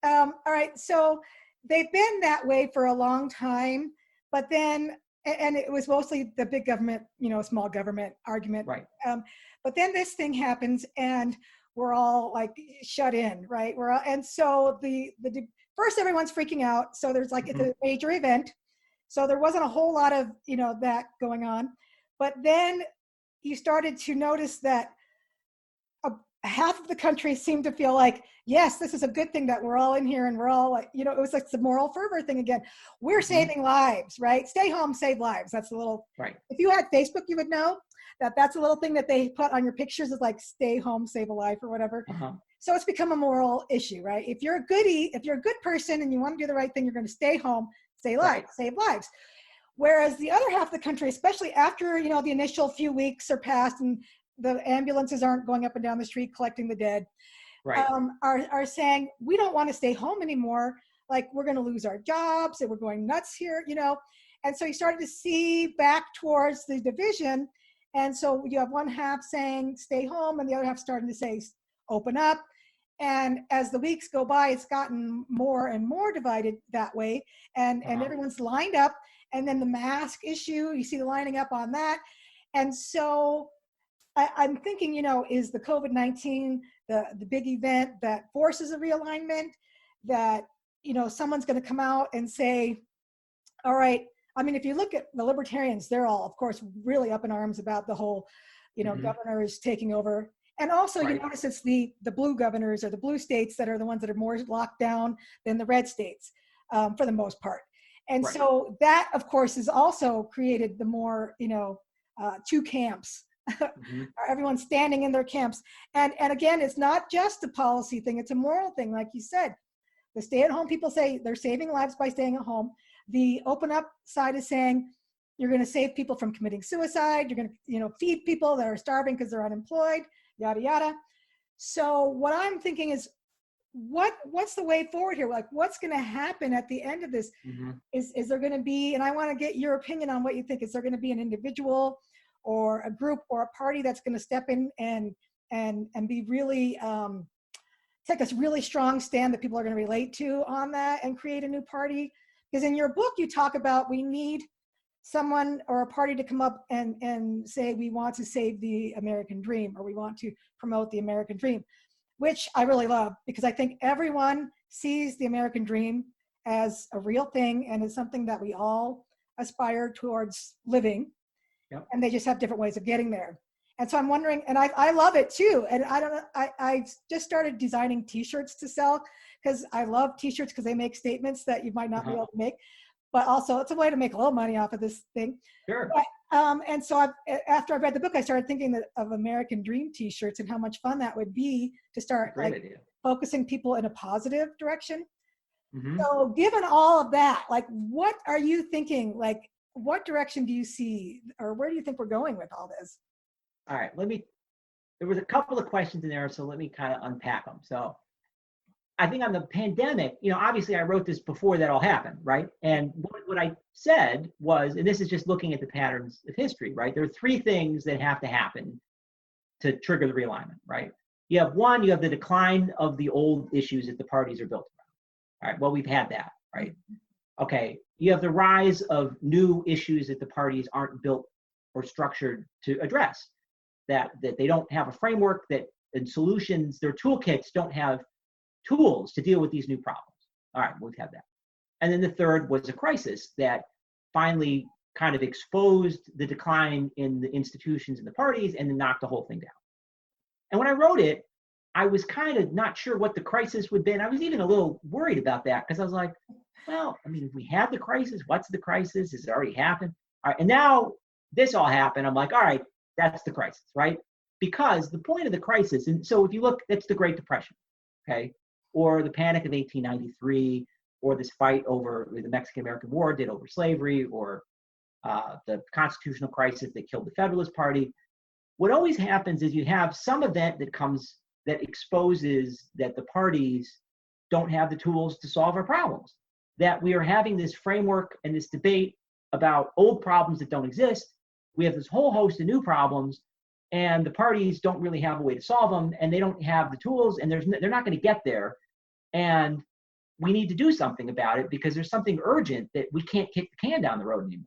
All right, so they've been that way for a long time, but then, and it was mostly the big government, small government argument. Right. But then this thing happens and we're all like shut in, right? And so the first everyone's freaking out. So there's like, it's a major event. So there wasn't a whole lot of, that going on. But then you started to notice that half of the country seemed to feel like, yes, this is a good thing that we're all in here and we're all like, it was like the moral fervor thing again. We're saving lives, right? Stay home, save lives. That's a little, right. If you had Facebook, you would know that that's a little thing that they put on your pictures is like, stay home, save a life or whatever. So it's become a moral issue, right? If you're a good person and you want to do the right thing, you're going to stay home, save lives. Whereas the other half of the country, especially after, the initial few weeks are passed and the ambulances aren't going up and down the street collecting the dead, right. Are saying, we don't want to stay home anymore. Like, we're going to lose our jobs and we're going nuts here, And so you started to see back towards the division. And so you have one half saying, stay home, and the other half starting to say, open up. And as the weeks go by, it's gotten more and more divided that way. And everyone's lined up. And then the mask issue, you see the lining up on that. And so I'm thinking, is the COVID-19 the big event that forces a realignment, that, someone's going to come out and say, all right, I mean, if you look at the libertarians, they're all, of course, really up in arms about the whole, governors taking over. And also, you notice it's the blue governors or the blue states that are the ones that are more locked down than the red states, for the most part. And so that, of course, has also created the more, two camps. Everyone's standing in their camps. And again, it's not just a policy thing, it's a moral thing. Like you said, the stay-at-home people say they're saving lives by staying at home. The open up side is saying you're going to save people from committing suicide. You're going to, feed people that are starving because they're unemployed, yada, yada. So what I'm thinking is, what's the way forward here? Like, what's going to happen at the end of this? Is there going to be, and I want to get your opinion on what you think, is there going to be an individual or a group or a party that's going to step in and be really, take a really strong stand that people are going to relate to on that and create a new party? Because in your book, you talk about we need someone or a party to come up and say we want to save the American dream, or we want to promote the American dream, which I really love, because I think everyone sees the American dream as a real thing and as something that we all aspire towards living. Yep. And they just have different ways of getting there. And so I'm wondering, and I love it too. And I don't know, I just started designing t-shirts to sell, because I love t-shirts because they make statements that you might not be able to make, but also it's a way to make a little money off of this thing. Sure. But, and so after I read the book, I started thinking of American Dream t-shirts and how much fun that would be to start focusing people in a positive direction. So given all of that, like, what are you thinking? Like, what direction do you see, or where do you think we're going with all this? All right, there was a couple of questions in there, so let me kind of unpack them. So I think on the pandemic, obviously I wrote this before that all happened, right? And what I said was, and this is just looking at the patterns of history, right? There are three things that have to happen to trigger the realignment, right? You have the decline of the old issues that the parties are built around. All right, well, we've had that, right? Okay, you have the rise of new issues that the parties aren't built or structured to address, that they don't have a framework and solutions, their toolkits don't have tools to deal with these new problems. All right, we've had that. And then the third was a crisis that finally kind of exposed the decline in the institutions and the parties and then knocked the whole thing down. And when I wrote it, I was kind of not sure what the crisis would be. And I was even a little worried about that, because I was like, well, I mean, if we had the crisis, what's the crisis? Has it already happened? All right, and now this all happened. I'm like, all right, that's the crisis, right? Because the point of the crisis, and so if you look, that's the Great Depression, okay? Or the Panic of 1893, or this fight over the Mexican-American War did over slavery, or the constitutional crisis that killed the Federalist Party. What always happens is you have some event that exposes that the parties don't have the tools to solve our problems, that we are having this framework and this debate about old problems that don't exist. We have this whole host of new problems, and the parties don't really have a way to solve them, and they don't have the tools, and they're not going to get there. And we need to do something about it, because there's something urgent that we can't kick the can down the road anymore.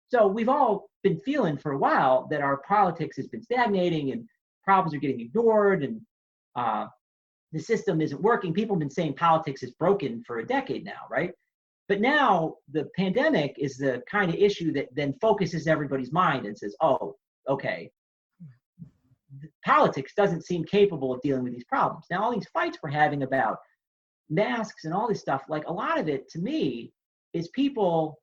So we've all been feeling for a while that our politics has been stagnating and problems are getting ignored, and the system isn't working. People have been saying politics is broken for a decade now, right? But now the pandemic is the kind of issue that then focuses everybody's mind and says, oh, okay, politics doesn't seem capable of dealing with these problems. Now, all these fights we're having about masks and all this stuff, like, a lot of it to me is people,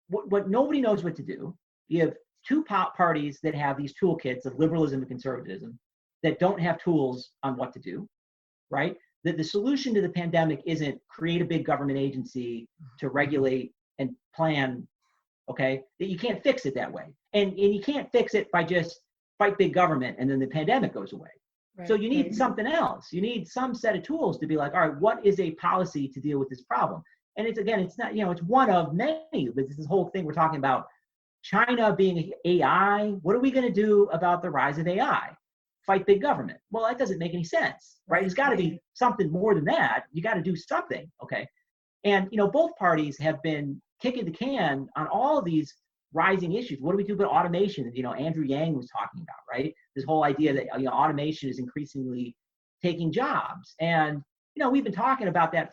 what nobody knows what to do. You have two parties that have these toolkits of liberalism and conservatism that don't have tools on what to do, right? That the solution to the pandemic isn't create a big government agency to regulate and plan, okay? That you can't fix it that way. And you can't fix it by just fight big government and then the pandemic goes away. Right. So you need something else. You need some set of tools to be like, all right, what is a policy to deal with this problem? And it's not, it's one of many, but this whole thing we're talking about China being AI. What are we going to do about the rise of AI? fight big government. Well, that doesn't make any sense, right? There's got to be something more than that. You got to do something, okay? And, both parties have been kicking the can on all of these rising issues. What do we do about automation? Andrew Yang was talking about, right? This whole idea that, automation is increasingly taking jobs. And, we've been talking about that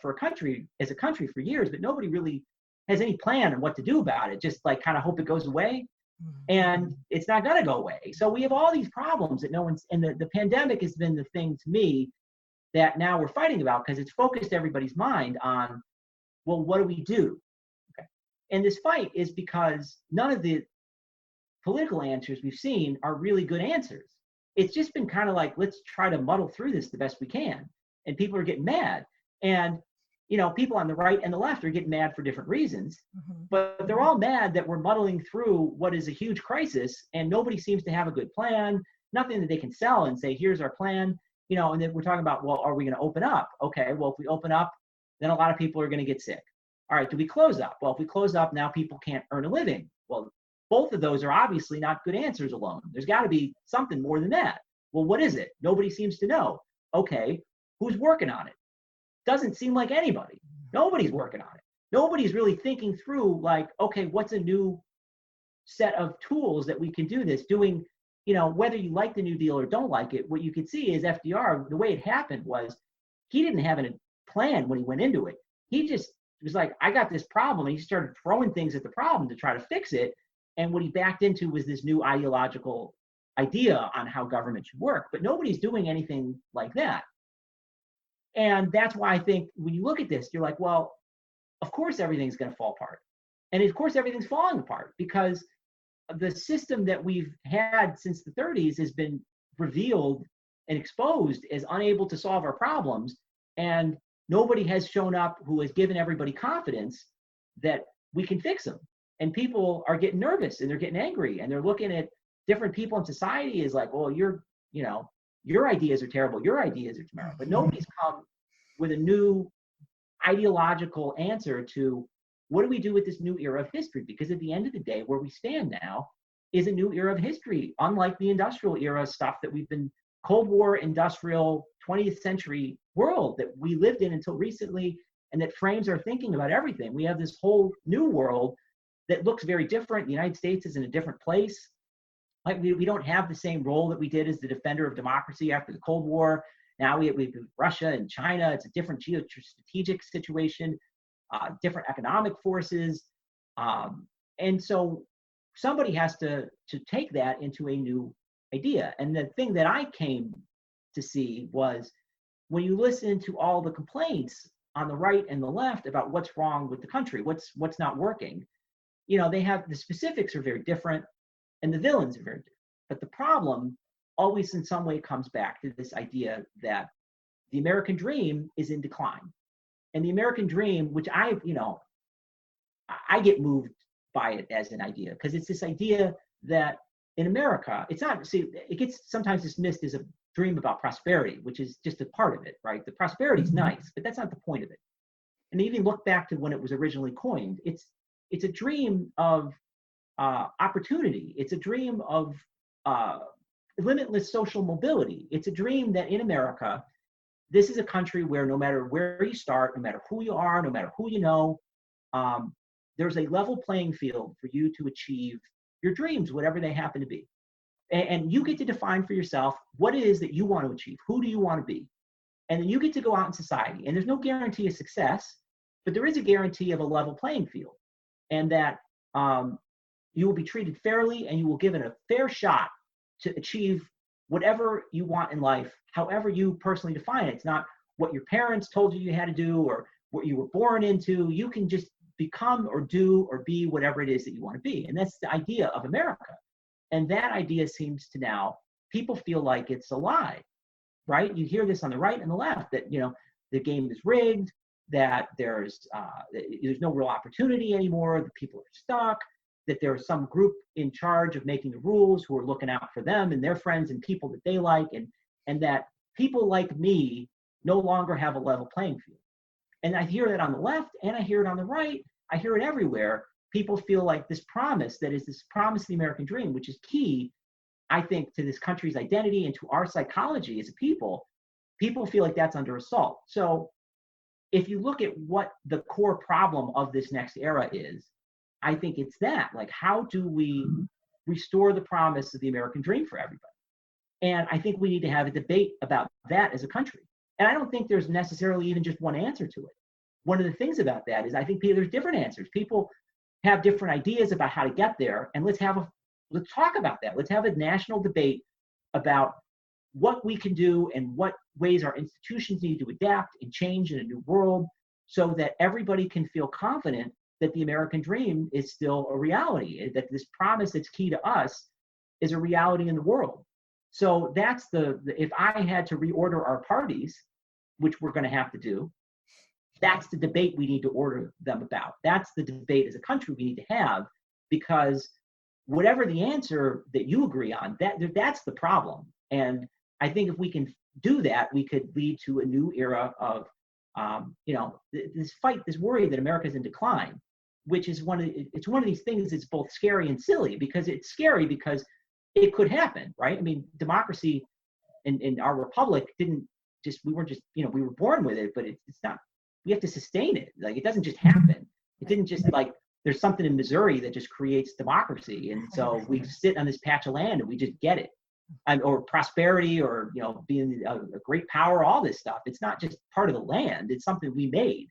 as a country for years, but nobody really has any plan on what to do about it. Just like kind of hope it goes away. And it's not going to go away. So we have all these problems that and the pandemic has been the thing to me that now we're fighting about, because it's focused everybody's mind on, well, what do we do? Okay. And this fight is because none of the political answers we've seen are really good answers. It's just been kind of like, let's try to muddle through this the best we can. And people are getting mad. And, people on the right and the left are getting mad for different reasons, but they're all mad that we're muddling through what is a huge crisis, and nobody seems to have a good plan, nothing that they can sell and say, here's our plan, and then we're talking about, well, are we going to open up? Okay, well, if we open up, then a lot of people are going to get sick. All right, do we close up? Well, if we close up, now people can't earn a living. Well, both of those are obviously not good answers alone. There's got to be something more than that. Well, what is it? Nobody seems to know. Okay, who's working on it? Doesn't seem like anybody. Nobody's working on it. Nobody's really thinking through, like, okay, what's a new set of tools that we can do this? Doing, whether you like the New Deal or don't like it, what you could see is FDR, the way it happened was he didn't have a plan when he went into it. He just was like, I got this problem. And he started throwing things at the problem to try to fix it. And what he backed into was this new ideological idea on how government should work. But nobody's doing anything like that. And that's why I think when you look at this, you're like, well, of course everything's going to fall apart. And of course everything's falling apart, because the system that we've had since the 30s has been revealed and exposed as unable to solve our problems. And nobody has shown up who has given everybody confidence that we can fix them. And people are getting nervous and they're getting angry, and they're looking at different people in society as like, well, your ideas are terrible. Your ideas are terrible. But nobody's come with a new ideological answer to, what do we do with this new era of history? Because at the end of the day, where we stand now is a new era of history, unlike the industrial era stuff that we've been, Cold War, industrial, 20th century world that we lived in until recently, and that frames our thinking about everything. We have this whole new world that looks very different. The United States is in a different place. Like we don't have the same role that we did as the defender of democracy after the Cold War. Now we have Russia and China. It's a different geostrategic situation, different economic forces. And so somebody has to take that into a new idea. And the thing that I came to see was, when you listen to all the complaints on the right and the left about what's wrong with the country, what's not working, they have, the specifics are very different and the villains are very different. But the problem always in some way comes back to this idea that the American dream is in decline. And the American dream, which I get moved by it as an idea, because it's this idea that in America, it gets sometimes dismissed as a dream about prosperity, which is just a part of it, right? The prosperity is nice, but that's not the point of it. And even look back to when it was originally coined. It's a dream of opportunity. It's a dream of limitless social mobility. It's a dream that in America, this is a country where no matter where you start, no matter who you are, no matter who you know, there's a level playing field for you to achieve your dreams, whatever they happen to be. And you get to define for yourself what it is that you want to achieve. Who do you want to be? And then you get to go out in society. And there's no guarantee of success, but there is a guarantee of a level playing field. And that you will be treated fairly, and you will given a fair shot to achieve whatever you want in life, however you personally define it. It's not what your parents told you had to do or what you were born into. You can just become or do or be whatever it is that you want to be. And that's the idea of America. And that idea seems to now, people feel like it's a lie, right? You hear this on the right and the left, that, the game is rigged, that there's no real opportunity anymore, that people are stuck, that there's some group in charge of making the rules who are looking out for them and their friends and people that they like, and that people like me no longer have a level playing field. And I hear that on the left and I hear it on the right. I hear it everywhere. People feel like this promise, that is this promise of the American dream, which is key I think, to this country's identity and to our psychology as a people, people feel like that's under assault. So if you look at what the core problem of this next era is, I think it's that, like, how do we restore the promise of the American dream for everybody? And I think we need to have a debate about that as a country. And I don't think there's necessarily even just one answer to it. One of the things about that is I think there's different answers. People have different ideas about how to get there, and let's talk about that. Let's have a national debate about what we can do and what ways our institutions need to adapt and change in a new world, so that everybody can feel confident that the American dream is still a reality, that this promise that's key to us is a reality in the world. So that's if I had to reorder our parties, which we're going to have to do, that's the debate we need to order them about. That's the debate as a country we need to have, because whatever the answer that you agree on, that's the problem. And I think if we can do that, we could lead to a new era of, this worry that America's in decline, which is one of these things that's both scary and silly, because it's scary because it could happen, right? I mean, democracy in our republic we were born with it, but it's not, we have to sustain it. Like, it doesn't just happen. It didn't just, like, there's something in Missouri that just creates democracy. And so we sit on this patch of land and we just get it. Or prosperity, or, being a great power, all this stuff. It's not just part of the land. It's something we made.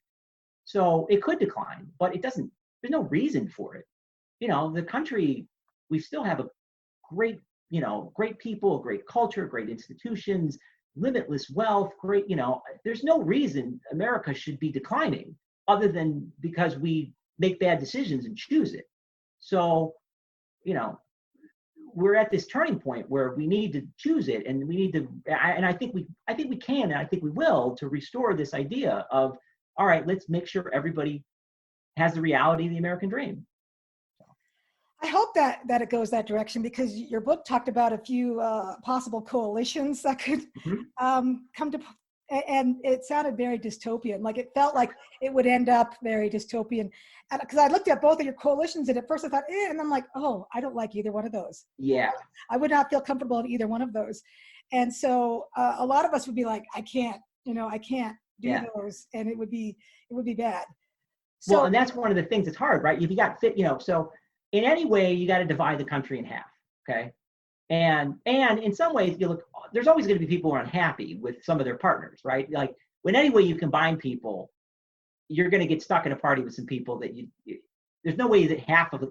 So it could decline, but it doesn't, there's no reason for it. The country, we still have a great people, great culture, great institutions, limitless wealth, great, there's no reason America should be declining other than because we make bad decisions and choose it. So, we're at this turning point where we need to choose it, and we need to, and I think we can, and I think we will, to restore this idea of, all right, let's make sure everybody has the reality of the American dream. I hope that it goes that direction, because your book talked about a few possible coalitions that could come to, and it sounded very dystopian. Like, it felt like it would end up very dystopian. And because I looked at both of your coalitions, and at first I thought, and I'm like, oh, I don't like either one of those. Yeah. I would not feel comfortable in either one of those. And so a lot of us would be like, I can't do those, and it would be bad. So, well, and that's one of the things that's hard, right? If you got fit, so in any way, you got to divide the country in half, okay? And in some ways, there's always going to be people who are unhappy with some of their partners, right? Like, when any way you combine people, you're going to get stuck in a party with some people that there's no way that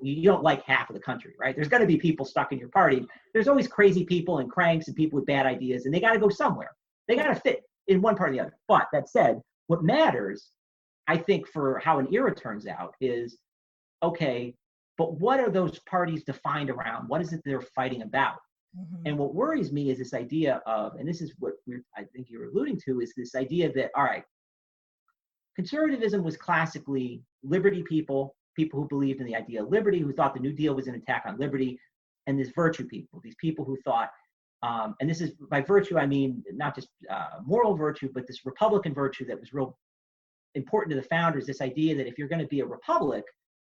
you don't like half of the country, right? There's going to be people stuck in your party. There's always crazy people and cranks and people with bad ideas, and they got to go somewhere. They got to fit in one part or the other. But that said, what matters, I think, for how an era turns out is, okay, but what are those parties defined around? What is it they're fighting about? Mm-hmm. And what worries me is this idea of, and this is what I think you're alluding to, is this idea that, all right, conservatism was classically liberty people who believed in the idea of liberty, who thought the New Deal was an attack on liberty, and this virtue people, these people who thought, and this is, by virtue, I mean not just moral virtue, but this Republican virtue that was real important to the founders, this idea that if you're going to be a republic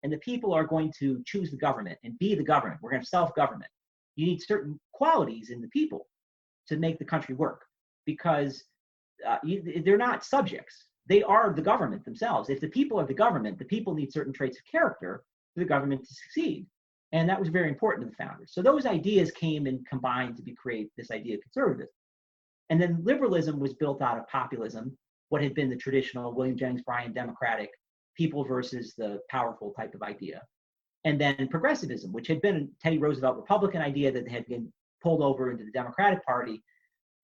and the people are going to choose the government and be the government, we're going to have self-government, you need certain qualities in the people to make the country work, because they're not subjects. They are the government themselves. If the people are the government, the people need certain traits of character for the government to succeed. And that was very important to the founders. So those ideas came and combined to create this idea of conservatism. And then liberalism was built out of populism, what had been the traditional William Jennings Bryan democratic people versus the powerful type of idea. And then progressivism, which had been a Teddy Roosevelt Republican idea that had been pulled over into the Democratic Party,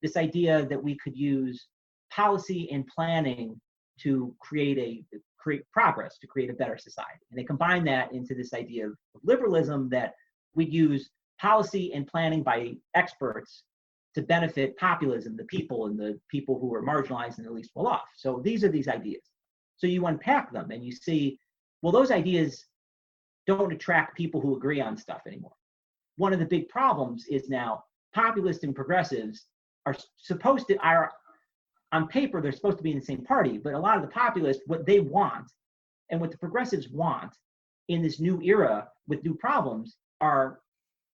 this idea that we could use policy and planning to create progress, to create a better society. And they combined that into this idea of liberalism, that we'd use policy and planning by experts to benefit populism, the people, and the people who are marginalized and the least well off. So these are these ideas. So you unpack them and you see, well, those ideas don't attract people who agree on stuff anymore. One of the big problems is now populists and progressives are on paper, they're supposed to be in the same party, but a lot of the populists, what they want and what the progressives want in this new era with new problems are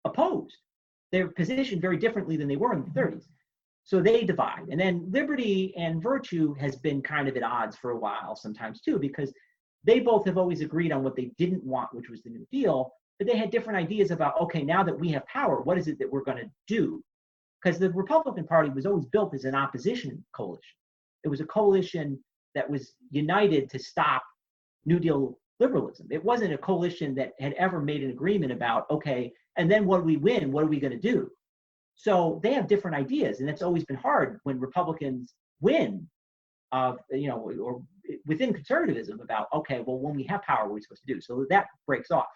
opposed. they're positioned very differently than they were in the 30s. So they divide. And then liberty and virtue has been kind of at odds for a while sometimes too, because they both have always agreed on what they didn't want, which was the New Deal, but they had different ideas about, okay, now that we have power, what is it that we're going to do? Because the Republican Party was always built as an opposition coalition. It was a coalition that was united to stop New Deal liberalism. It wasn't a coalition that had ever made an agreement about, okay, and then when we win, what are we going to do? So they have different ideas, and it's always been hard when Republicans win, or within conservatism about, okay, well, when we have power, what are we supposed to do? So that breaks off.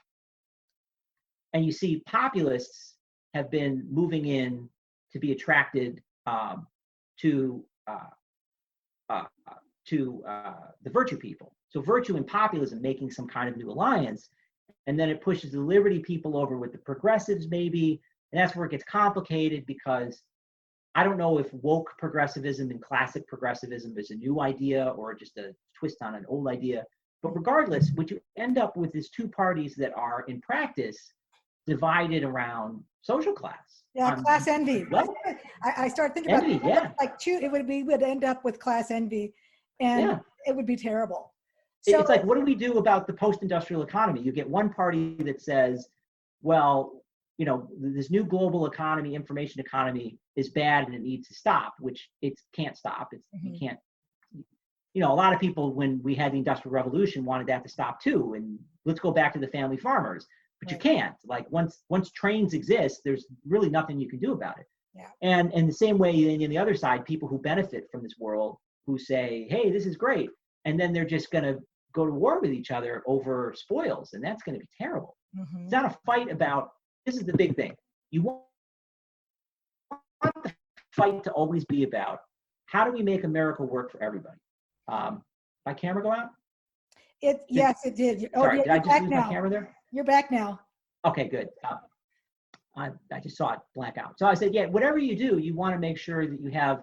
And you see populists have been moving in to be attracted to the virtue people. So virtue and populism making some kind of new alliance, and then it pushes the liberty people over with the progressives maybe, and that's where it gets complicated, because I don't know if woke progressivism and classic progressivism is a new idea or just a twist on an old idea. But regardless, what you end up with is two parties that are in practice divided around social class. Yeah, class envy. Well, I started thinking envy, about yeah. like would end up with class envy, and it would be terrible. So it's like, what do we do about the post-industrial economy? You get one party that says, well, this new global economy, information economy is bad and it needs to stop, which it can't stop. You can't, a lot of people, when we had the Industrial Revolution, wanted that to stop too. And let's go back to the family farmers, but you can't. Like once trains exist, there's really nothing you can do about it. Yeah. And in the same way, in the other side, people who benefit from this world who say, hey, this is great. And then they're just going to go to war with each other over spoils. And that's going to be terrible. It's not a fight about, this is the big thing. You want the fight to always be about, how do we make America work for everybody? My camera go out? Yes, it did. Sorry, yeah, did I just lose my camera there? You're back now. Okay, good. I just saw it black out. So I said, yeah, whatever you do, you want to make sure that you have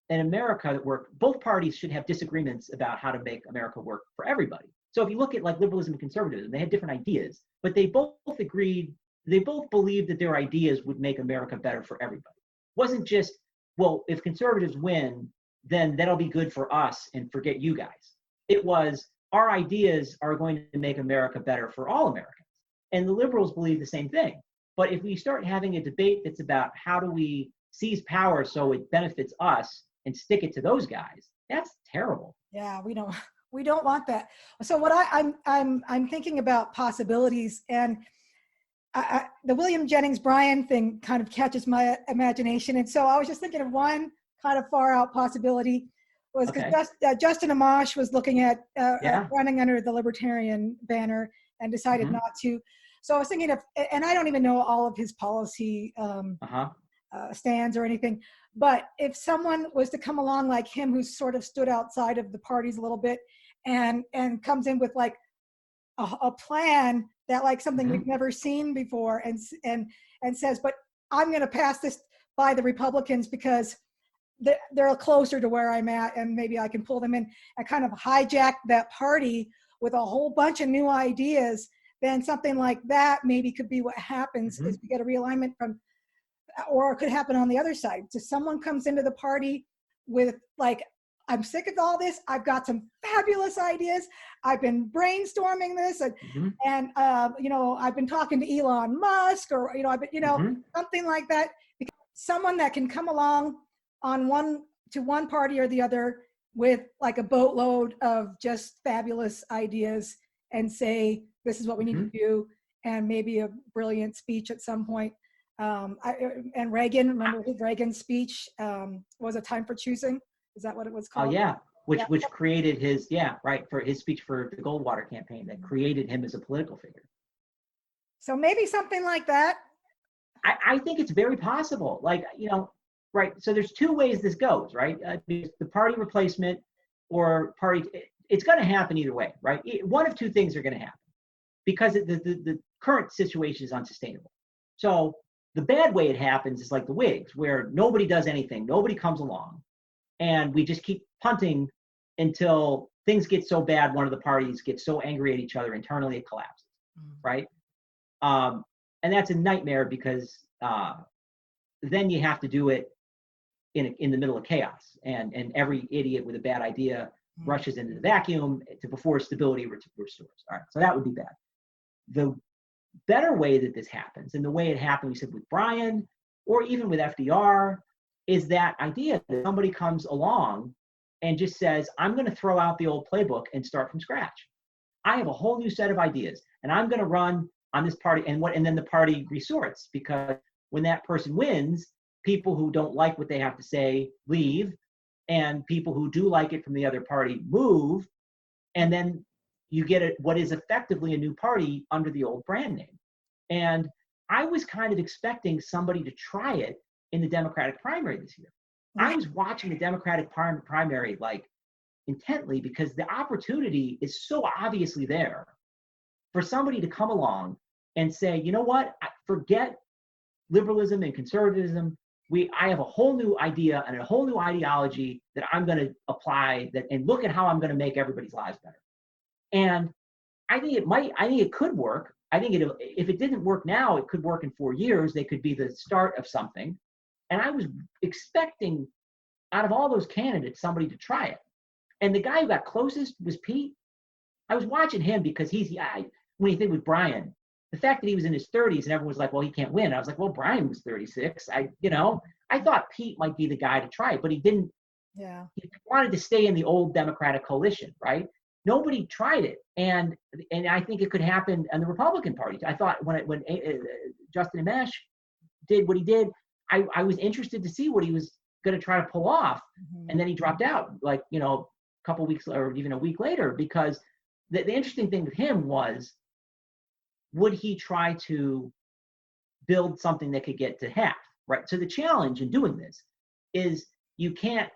an America where both parties should have disagreements about how to make America work for everybody. So if you look at like liberalism and conservatism, they had different ideas, but they both agreed, they both believed that their ideas would make America better for everybody. It wasn't just, well, if conservatives win, then that'll be good for us and forget you guys. It was, our ideas are going to make America better for all Americans. And the liberals believe the same thing. But if we start having a debate that's about how do we seize power so it benefits us and stick it to those guys, that's terrible. Yeah, we don't want that. So what I'm thinking about possibilities, and the William Jennings Bryan thing kind of catches my imagination. And so I was just thinking of one kind of far out possibility was because Justin Amash was looking at running under the Libertarian banner and decided not to. So I was thinking and I don't even know all of his policy stands or anything, but if someone was to come along like him, who sort of stood outside of the parties a little bit and comes in with like a plan that like something we've never seen before and says, but I'm going to pass this by the Republicans because they're closer to where I'm at and maybe I can pull them in and kind of hijack that party with a whole bunch of new ideas, then something like that maybe could be what happens is we get a realignment from, or it could happen on the other side. So someone comes into the party with like, I'm sick of all this. I've got some fabulous ideas. I've been brainstorming this, and I've been talking to Elon Musk, or something like that. Someone that can come along on one party or the other with like a boatload of just fabulous ideas and say, this is what we need to do, and maybe a brilliant speech at some point. And Reagan, remember Reagan's speech was A Time for Choosing? Is that what it was called? Oh yeah, which created his for his speech for the Goldwater campaign that created him as a political figure. So maybe something like that. I think it's very possible. Right. So there's two ways this goes, right? The party replacement or party. It's going to happen either way, right? One of two things are going to happen because the current situation is unsustainable. So the bad way it happens is like the Whigs, where nobody does anything, nobody comes along. And we just keep punting until things get so bad, one of the parties gets so angry at each other internally, it collapses, right? And that's a nightmare because then you have to do it in the middle of chaos, and every idiot with a bad idea rushes into the vacuum before stability restores. All right, so that would be bad. The better way that this happens, and the way it happened, we said with Brian, or even with FDR, is that idea that somebody comes along and just says, I'm going to throw out the old playbook and start from scratch. I have a whole new set of ideas, and I'm going to run on this party, and then the party resorts, because when that person wins, people who don't like what they have to say leave, and people who do like it from the other party move, and then you get what is effectively a new party under the old brand name. And I was kind of expecting somebody to try it in the Democratic primary this year. I was watching the Democratic primary like intently, because the opportunity is so obviously there for somebody to come along and say, you know what, forget liberalism and conservatism. I have a whole new idea and a whole new ideology that I'm going to apply, and look at how I'm going to make everybody's lives better. And I think it could work. I think if it didn't work now, it could work in 4 years. They could be the start of something. And I was expecting, out of all those candidates, somebody to try it. And the guy who got closest was Pete. I was watching him because when you think with Brian, the fact that he was in his 30s and everyone was like, well, he can't win. I was like, well, Brian was 36. I thought Pete might be the guy to try it, but he didn't. Yeah. He wanted to stay in the old Democratic coalition, right? Nobody tried it. And I think it could happen in the Republican Party. I thought when Justin Amash did what he did, I was interested to see what he was going to try to pull off. Mm-hmm. And then he dropped out, like, a couple weeks or even a week later, because the interesting thing with him was, would he try to build something that could get to half, right? So the challenge in doing this is you can't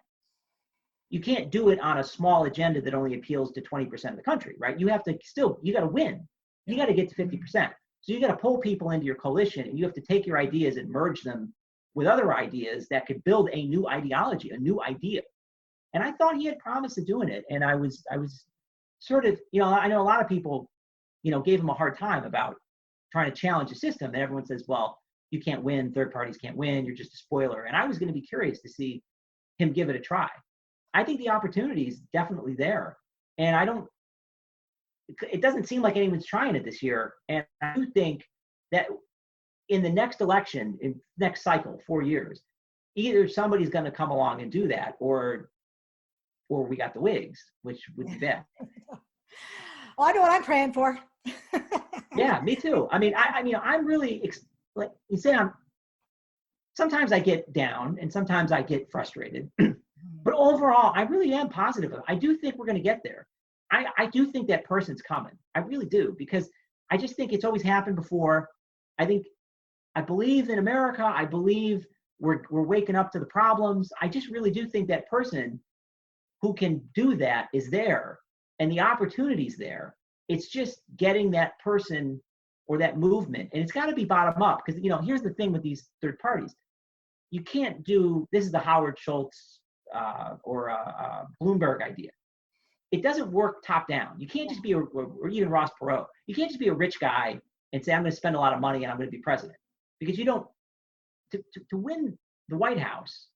do it on a small agenda that only appeals to 20% of the country, right? You got to win. You got to get to 50%. So you got to pull people into your coalition, and you have to take your ideas and merge them with other ideas that could build a new ideology, a new idea. And I thought he had promise of doing it. And I was sort of, I know a lot of people, gave him a hard time about trying to challenge the system. And everyone says, well, you can't win. Third parties can't win. You're just a spoiler. And I was going to be curious to see him give it a try. I think the opportunity is definitely there. And it doesn't seem like anyone's trying it this year. And I do think that in the next election, in next cycle, 4 years, either somebody's going to come along and do that, or we got the Whigs, which would be bad. Well, I know what I'm praying for. Yeah, me too. I mean, I'm really, like you say, sometimes I get down and sometimes I get frustrated. But overall, I really am positive. I do think we're going to get there. I do think that person's coming. I really do, because I just think it's always happened before. I believe in America. I believe we're waking up to the problems. I just really do think that person who can do that is there, and the opportunity's there. It's just getting that person or that movement, and it's got to be bottom up, because here's the thing with these third parties. You can't do this is the Howard Schultz or Bloomberg idea. It doesn't work top down. You can't just be or even Ross Perot. You can't just be a rich guy and say, I'm going to spend a lot of money and I'm going to be president, because you don't. To win the White House,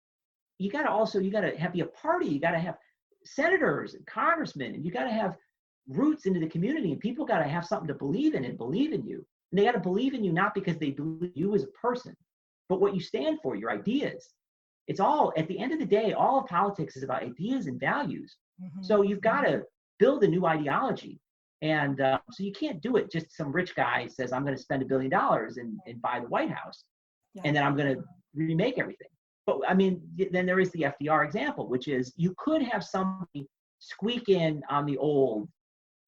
you got to be a party. You got to have senators and congressmen, and you got to have roots into the community, and people got to have something to believe in and believe in you. And they got to believe in you not because they believe you as a person, but what you stand for, your ideas. It's all, at the end of the day, all of politics is about ideas and values. Mm-hmm. So you've got to build a new ideology. And so you can't do it just some rich guy says, I'm going to spend $1 billion and buy the White House. Yeah. And then I'm going to remake everything. But I mean, then there is the FDR example, which is you could have somebody squeak in on the old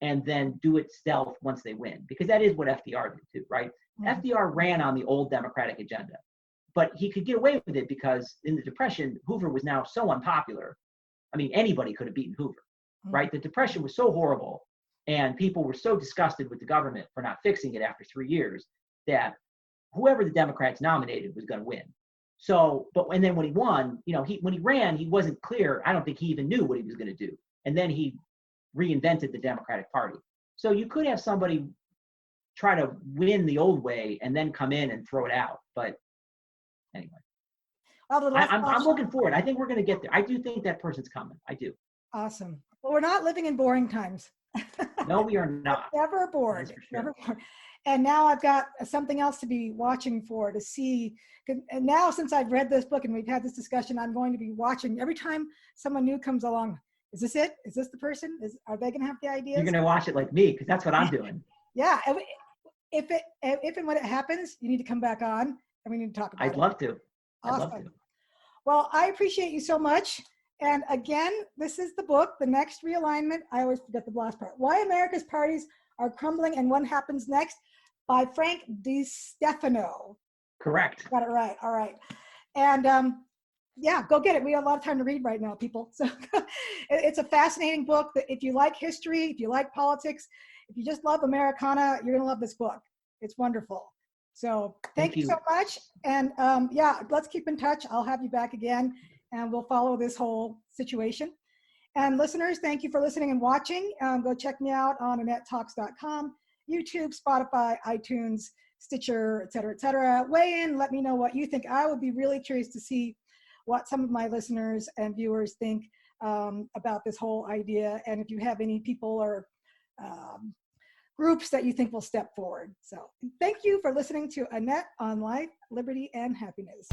and then do it stealth once they win, because that is what FDR did too, right? Mm-hmm. FDR ran on the old Democratic agenda, but he could get away with it because in the Depression, Hoover was now so unpopular. I mean, anybody could have beaten Hoover, mm-hmm. right? The Depression was so horrible, and people were so disgusted with the government for not fixing it after 3 years that whoever the Democrats nominated was going to win. So, and then when he won, when he ran, he wasn't clear. I don't think he even knew what he was going to do. And then he reinvented the Democratic Party. So you could have somebody try to win the old way and then come in and throw it out. But anyway. Well, I'm looking forward. I think we're going to get there. I do think that person's coming. I do. Awesome. Well, we're not living in boring times. No, we are not. Never bored. Sure. Never bored. And now I've got something else to be watching for, to see. And now, since I've read this book and we've had this discussion, I'm going to be watching every time someone new comes along. Is this it? Is this the person? Are they going to have the ideas? You're going to watch it like me, because that's what I'm doing. Yeah. If and when it happens, you need to come back on and we need to talk about it. I'd love to. Awesome. I'd love to. Well, I appreciate you so much. And again, this is the book, The Next Realignment. I always forget the last part. Why America's Parties Are Crumbling and What Happens Next, by Frank DiStefano. Correct. Got it right. All right. And yeah, go get it. We have a lot of time to read right now, people. So it's a fascinating book that if you like history, if you like politics, if you just love Americana, you're going to love this book. It's wonderful. So thank you so much. And yeah, let's keep in touch. I'll have you back again and we'll follow this whole situation. And listeners, thank you for listening and watching. Go check me out on AnnetteTalks.com, YouTube, Spotify, iTunes, Stitcher, et cetera, et cetera. Weigh in, let me know what you think. I would be really curious to see what some of my listeners and viewers think about this whole idea. And if you have any people or groups that you think will step forward. So thank you for listening to Annette on Life, Liberty, and Happiness.